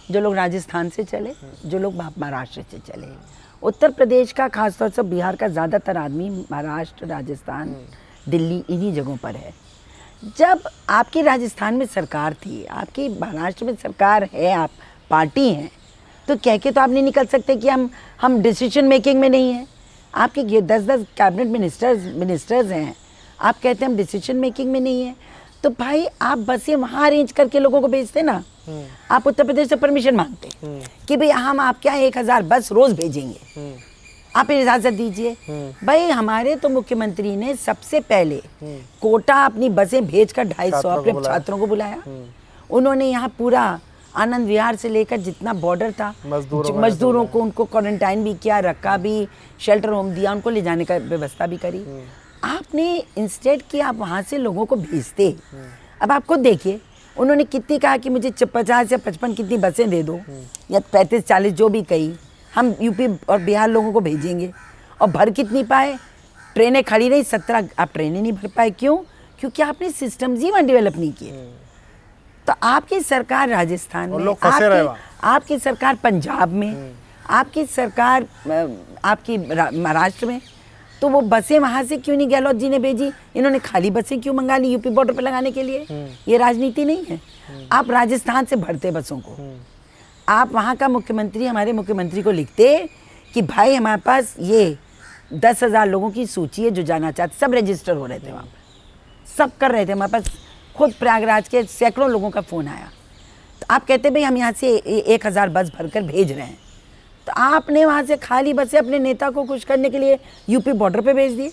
जो लोग राजस्थान से चले, जो लोग महाराष्ट्र से चले। उत्तर प्रदेश का, खासतौर से बिहार का ज़्यादातर आदमी महाराष्ट्र, राजस्थान, दिल्ली, इन्हीं जगहों पर है। जब आपकी राजस्थान में सरकार थी, आपकी महाराष्ट्र में सरकार है, आप पार्टी हैं, तो कह के तो आप नहीं निकल सकते कि हम डिसीजन मेकिंग में नहीं हैं। आपके 10-10 कैबिनेट मिनिस्टर्स हैं, आप कहते हैं हम डिसीजन मेकिंग में नहीं है। तो भाई आप बसें वहाँ अरेंज करके लोगों को भेजते ना। आप उत्तर प्रदेश से परमिशन मांगते कि भाई हम आपके यहाँ 1000 बस रोज भेजेंगे, आप इजाजत दीजिए। भाई हमारे तो मुख्यमंत्री ने सबसे पहले कोटा अपनी बसें भेजकर 250 अपने छात्रों को बुलाया। उन्होंने यहाँ पूरा आनंद विहार से लेकर जितना बॉर्डर था मजदूरों को उनको क्वारंटाइन भी किया, रखा भी, शेल्टर होम दिया, उनको ले जाने का व्यवस्था भी करी। आपने इंस्टेड कि आप वहाँ से लोगों को भेजते। अब आप खुद देखिए, उन्होंने कितनी कहा कि मुझे 50 या 55 कितनी बसें दे दो, या 35-40 जो भी कही, हम यूपी और बिहार लोगों को भेजेंगे। और भर कितनी पाए? ट्रेनें खड़ी रही 17, आप ट्रेनें नहीं भर पाए। क्यों? क्योंकि आपने सिस्टम्स ही वहाँ डेवलप नहीं किए। तो आपकी सरकार राजस्थान में, आपकी सरकार पंजाब में, आपकी सरकार आपकी महाराष्ट्र में, तो वो बसें वहाँ से क्यों नहीं गहलोत जी ने भेजी? इन्होंने खाली बसें क्यों मंगा ली यूपी बॉर्डर पर लगाने के लिए? ये राजनीति नहीं है। आप राजस्थान से भरते बसों को, आप वहाँ का मुख्यमंत्री हमारे मुख्यमंत्री को लिखते कि भाई हमारे पास ये 10,000 लोगों की सूची है जो जाना चाहते, सब रजिस्टर हो रहे थे वहाँ पर, सब कर रहे थे। हमारे पास खुद प्रयागराज के सैकड़ों लोगों का फ़ोन आया। तो आप कहते भाई हम यहाँ से 1000 बस भरकर भेज रहे हैं, तो आपने वहाँ से खाली बसें अपने नेता को खुश करने के लिए यूपी बॉर्डर पे भेज दिए।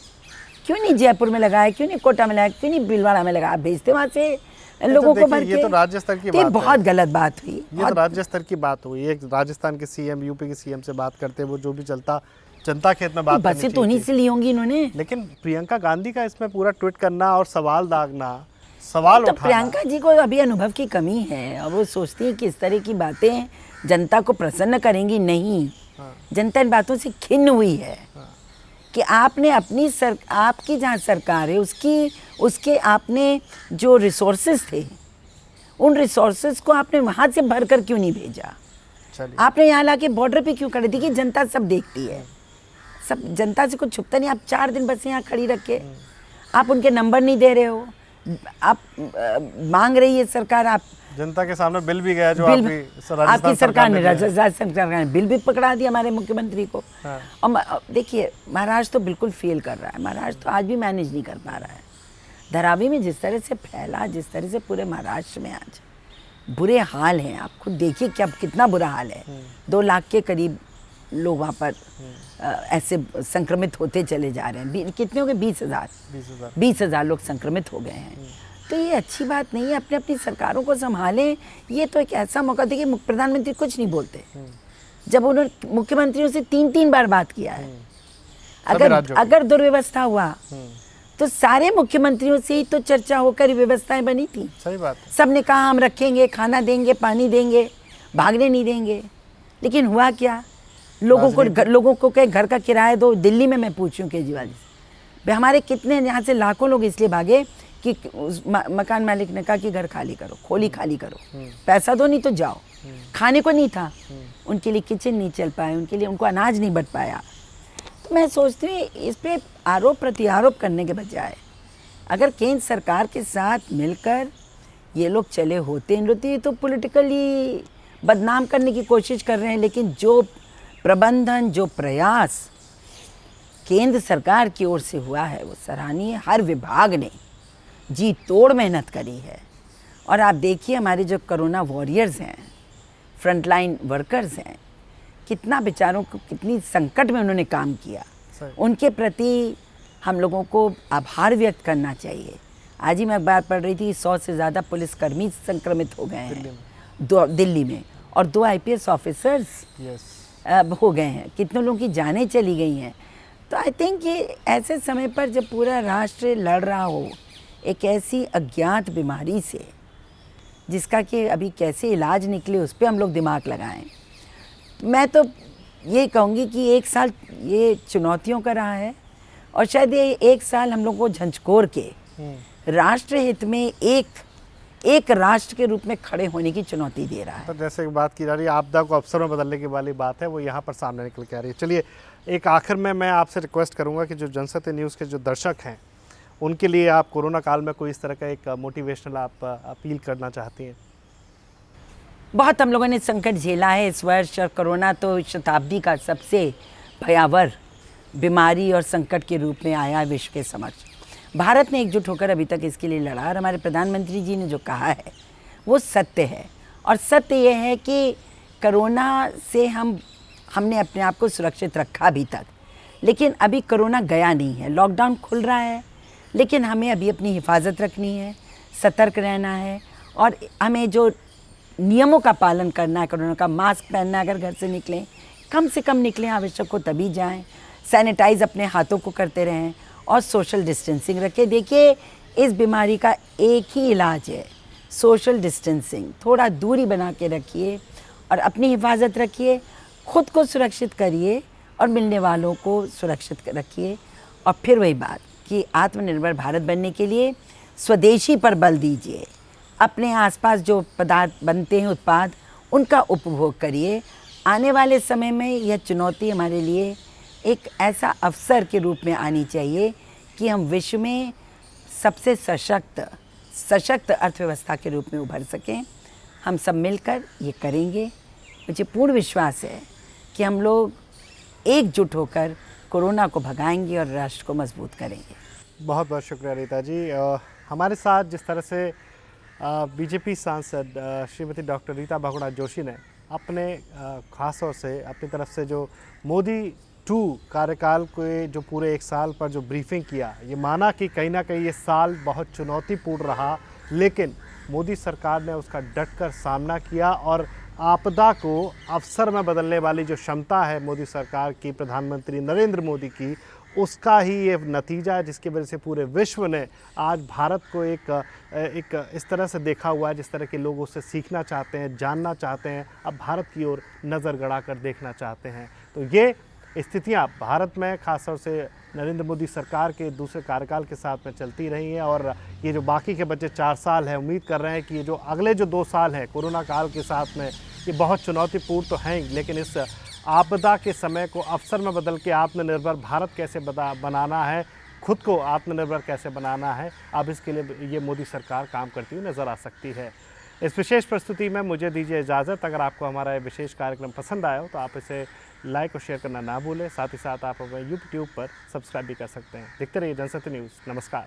क्यों नहीं जयपुर में लगाया, क्यों नहीं कोटा में लगाया, क्यों नहीं भीलवाड़ा में लगाया? आप भेजते वहाँ से लोगों को भर के। ये तो राज्य स्तर की बात है, बहुत गलत बात हुई। ये तो राज्य स्तर की बात हुई। एक राजस्थान के सीएम यूपी के सीएम से बात करते, वो जो भी चलता जनता के हित में बात, बसें तो उन्हीं से ली होंगी इन्होंने। लेकिन प्रियंका गांधी का इसमें पूरा ट्वीट करना और सवाल दागना, सवाल तो उठाना, प्रियंका जी को अभी अनुभव की कमी है और वो सोचती है कि इस तरह की बातें जनता को प्रसन्न करेंगी। नहीं, जनता इन बातों से खिन्न हुई है कि आपने अपनी आपकी जहाँ सरकार है उसके आपने जो रिसोर्सेज थे, उन रिसोर्सेज को आपने वहाँ से भर कर क्यों नहीं भेजा? आपने यहाँ लाके बॉर्डर पे क्यों खड़े? देखिए जनता सब देखती है, सब जनता से कुछ छुपता नहीं। आप 4 दिन बसें यहाँ खड़ी रख के आप उनके नंबर नहीं दे रहे हो। आप मांग रही है सरकार, आप जनता के सामने बिल भी गया जो आपकी सरकार ने, राजस्थान सरकार ने बिल भी पकड़ा दिया हमारे मुख्यमंत्री को। और देखिए महाराष्ट्र तो बिल्कुल फेल कर रहा है, महाराष्ट्र तो आज भी मैनेज नहीं कर पा रहा है। धारावी में जिस तरह से फैला, जिस तरह से पूरे महाराष्ट्र में आज बुरे हाल हैं, आप खुद देखिए क्या कितना बुरा हाल है। 2 लाख के करीब लोग वहाँ पर ऐसे संक्रमित होते चले जा रहे हैं। कितने हो गए? 20,000 लोग संक्रमित हो गए हैं। तो ये अच्छी बात नहीं है। अपने अपनी सरकारों को संभालें। ये तो एक ऐसा मौका, देखिए प्रधानमंत्री कुछ नहीं बोलते, जब उन्होंने मुख्यमंत्रियों से 3-3 बार बात किया है। अगर दुर्व्यवस्था हुआ तो सारे मुख्यमंत्रियों से ही तो चर्चा होकर व्यवस्थाएं बनी थी। सही बात है। सबने कहा हम रखेंगे, खाना देंगे, पानी देंगे, भागने नहीं देंगे। लेकिन हुआ क्या? लोगों को कहे घर का किराया दो। दिल्ली में मैं पूछूं केजरीवाल जी से, हमारे कितने यहाँ से लाखों लोग इसलिए भागे कि उस मकान मालिक ने कहा कि घर खाली करो, खोली खाली करो, पैसा दो नहीं तो जाओ। खाने को नहीं था, उनके लिए किचन नहीं चल पाया, उनको अनाज नहीं बट पाया। तो मैं सोचती हूँ इस पे आरोप प्रत्यारोप करने के बजाय अगर केंद्र सरकार के साथ मिलकर ये लोग चले होते, इन लोग तो पॉलिटिकली बदनाम करने की कोशिश कर रहे हैं। लेकिन जो प्रबंधन, जो प्रयास केंद्र सरकार की ओर से हुआ है वो सराहनीय। हर विभाग ने जी तोड़ मेहनत करी है। और आप देखिए हमारे जो कोरोना वॉरियर्स हैं, फ्रंटलाइन वर्कर्स हैं, कितना बेचारों को, कितनी संकट में उन्होंने काम किया। उनके प्रति हम लोगों को आभार व्यक्त करना चाहिए। आज ही मैं अखबार पढ़ रही थी, 100 से ज़्यादा पुलिसकर्मी संक्रमित हो गए हैं दिल्ली में, और 2 IPS ऑफिसर्स हो गए हैं। कितने लोगों की जानें चली गई हैं। तो आई थिंक ये ऐसे समय पर जब पूरा राष्ट्र लड़ रहा हो एक ऐसी अज्ञात बीमारी से, जिसका कि अभी कैसे इलाज निकले उस पर हम लोग दिमाग लगाएं। मैं तो ये कहूँगी कि 1 साल ये चुनौतियों का रहा है, और शायद ये एक साल हम लोग को झंझकोर के राष्ट्र हित में एक राष्ट्र के रूप में खड़े होने की चुनौती दे रहा है। तो जैसे बात की जा रही है आपदा को अवसर में बदलने की वाली बात है, वो यहाँ पर सामने निकल के आ रही है। चलिए एक आखिर में मैं आपसे रिक्वेस्ट करूँगा कि जो जनसत्य न्यूज़ के जो दर्शक हैं उनके लिए आप कोरोना काल में कोई इस तरह का एक मोटिवेशनल आप अपील करना चाहती हैं? बहुत हम लोगों ने संकट झेला है इस वर्ष, और कोरोना तो शताब्दी का सबसे भयावह बीमारी और संकट के रूप में आया विश्व के समक्ष। भारत ने एकजुट होकर अभी तक इसके लिए लड़ा, और हमारे प्रधानमंत्री जी ने जो कहा है वो सत्य है। और सत्य ये है कि कोरोना से हमने अपने आप को सुरक्षित रखा अभी तक, लेकिन अभी कोरोना गया नहीं है। लॉकडाउन खुल रहा है, लेकिन हमें अभी अपनी हिफाजत रखनी है, सतर्क रहना है, और हमें जो नियमों का पालन करना है, कोरोना का मास्क पहनना है, अगर घर से निकलें कम से कम निकलें, आवश्यक हो तभी जाएं, सैनिटाइज अपने हाथों को करते रहें और सोशल डिस्टेंसिंग रखें। देखिए इस बीमारी का एक ही इलाज है, सोशल डिस्टेंसिंग। थोड़ा दूरी बना के रखिए और अपनी हिफाजत रखिए, खुद को सुरक्षित करिए और मिलने वालों को सुरक्षित रखिए। और फिर वही बात कि आत्मनिर्भर भारत बनने के लिए स्वदेशी पर बल दीजिए। अपने आसपास जो पदार्थ बनते हैं, उत्पाद, उनका उपभोग करिए। आने वाले समय में यह चुनौती हमारे लिए एक ऐसा अवसर के रूप में आनी चाहिए कि हम विश्व में सबसे सशक्त अर्थव्यवस्था के रूप में उभर सकें। हम सब मिलकर ये करेंगे। मुझे पूर्ण विश्वास है कि हम लोग एकजुट होकर कोरोना को भगाएंगे और राष्ट्र को मजबूत करेंगे। बहुत बहुत शुक्रिया रीता जी। हमारे साथ जिस तरह से बीजेपी सांसद श्रीमती डॉक्टर रीता बहुगुणा जोशी ने अपने खास तौर से अपनी तरफ से जो मोदी 2 कार्यकाल के जो पूरे 1 साल पर जो ब्रीफिंग किया, ये माना कि कहीं ना कहीं ये साल बहुत चुनौतीपूर्ण रहा, लेकिन मोदी सरकार ने उसका डटकर सामना किया और आपदा को अवसर में बदलने वाली जो क्षमता है मोदी सरकार की, प्रधानमंत्री नरेंद्र मोदी की, उसका ही ये नतीजा है जिसकी वजह से पूरे विश्व ने आज भारत को एक इस तरह से देखा हुआ है जिस तरह के लोग उससे सीखना चाहते हैं, जानना चाहते हैं, अब भारत की ओर नज़र गड़ा कर देखना चाहते हैं। तो ये स्थितियां भारत में खासतौर से नरेंद्र मोदी सरकार के दूसरे कार्यकाल के साथ में चलती रही हैं, और ये जो बाकी के बचे 4 साल हैं, उम्मीद कर रहे हैं कि ये जो अगले जो 2 साल हैं कोरोना काल के साथ में, ये बहुत चुनौतीपूर्ण तो हैं, लेकिन इस आपदा के समय को अवसर में बदल के आत्मनिर्भर भारत कैसे बनाना है, खुद को आत्मनिर्भर कैसे बनाना है, अब इसके लिए ये मोदी सरकार काम करती हुई नज़र आ सकती है। इस विशेष प्रस्तुति में मुझे दीजिए इजाज़त। अगर आपको हमारा ये विशेष कार्यक्रम पसंद आया हो तो आप इसे लाइक और शेयर करना ना भूलें। साथ ही साथ आप हमें यूट्यूब पर सब्सक्राइब भी कर सकते हैं। देखते रहिए जनसत्य न्यूज़। नमस्कार।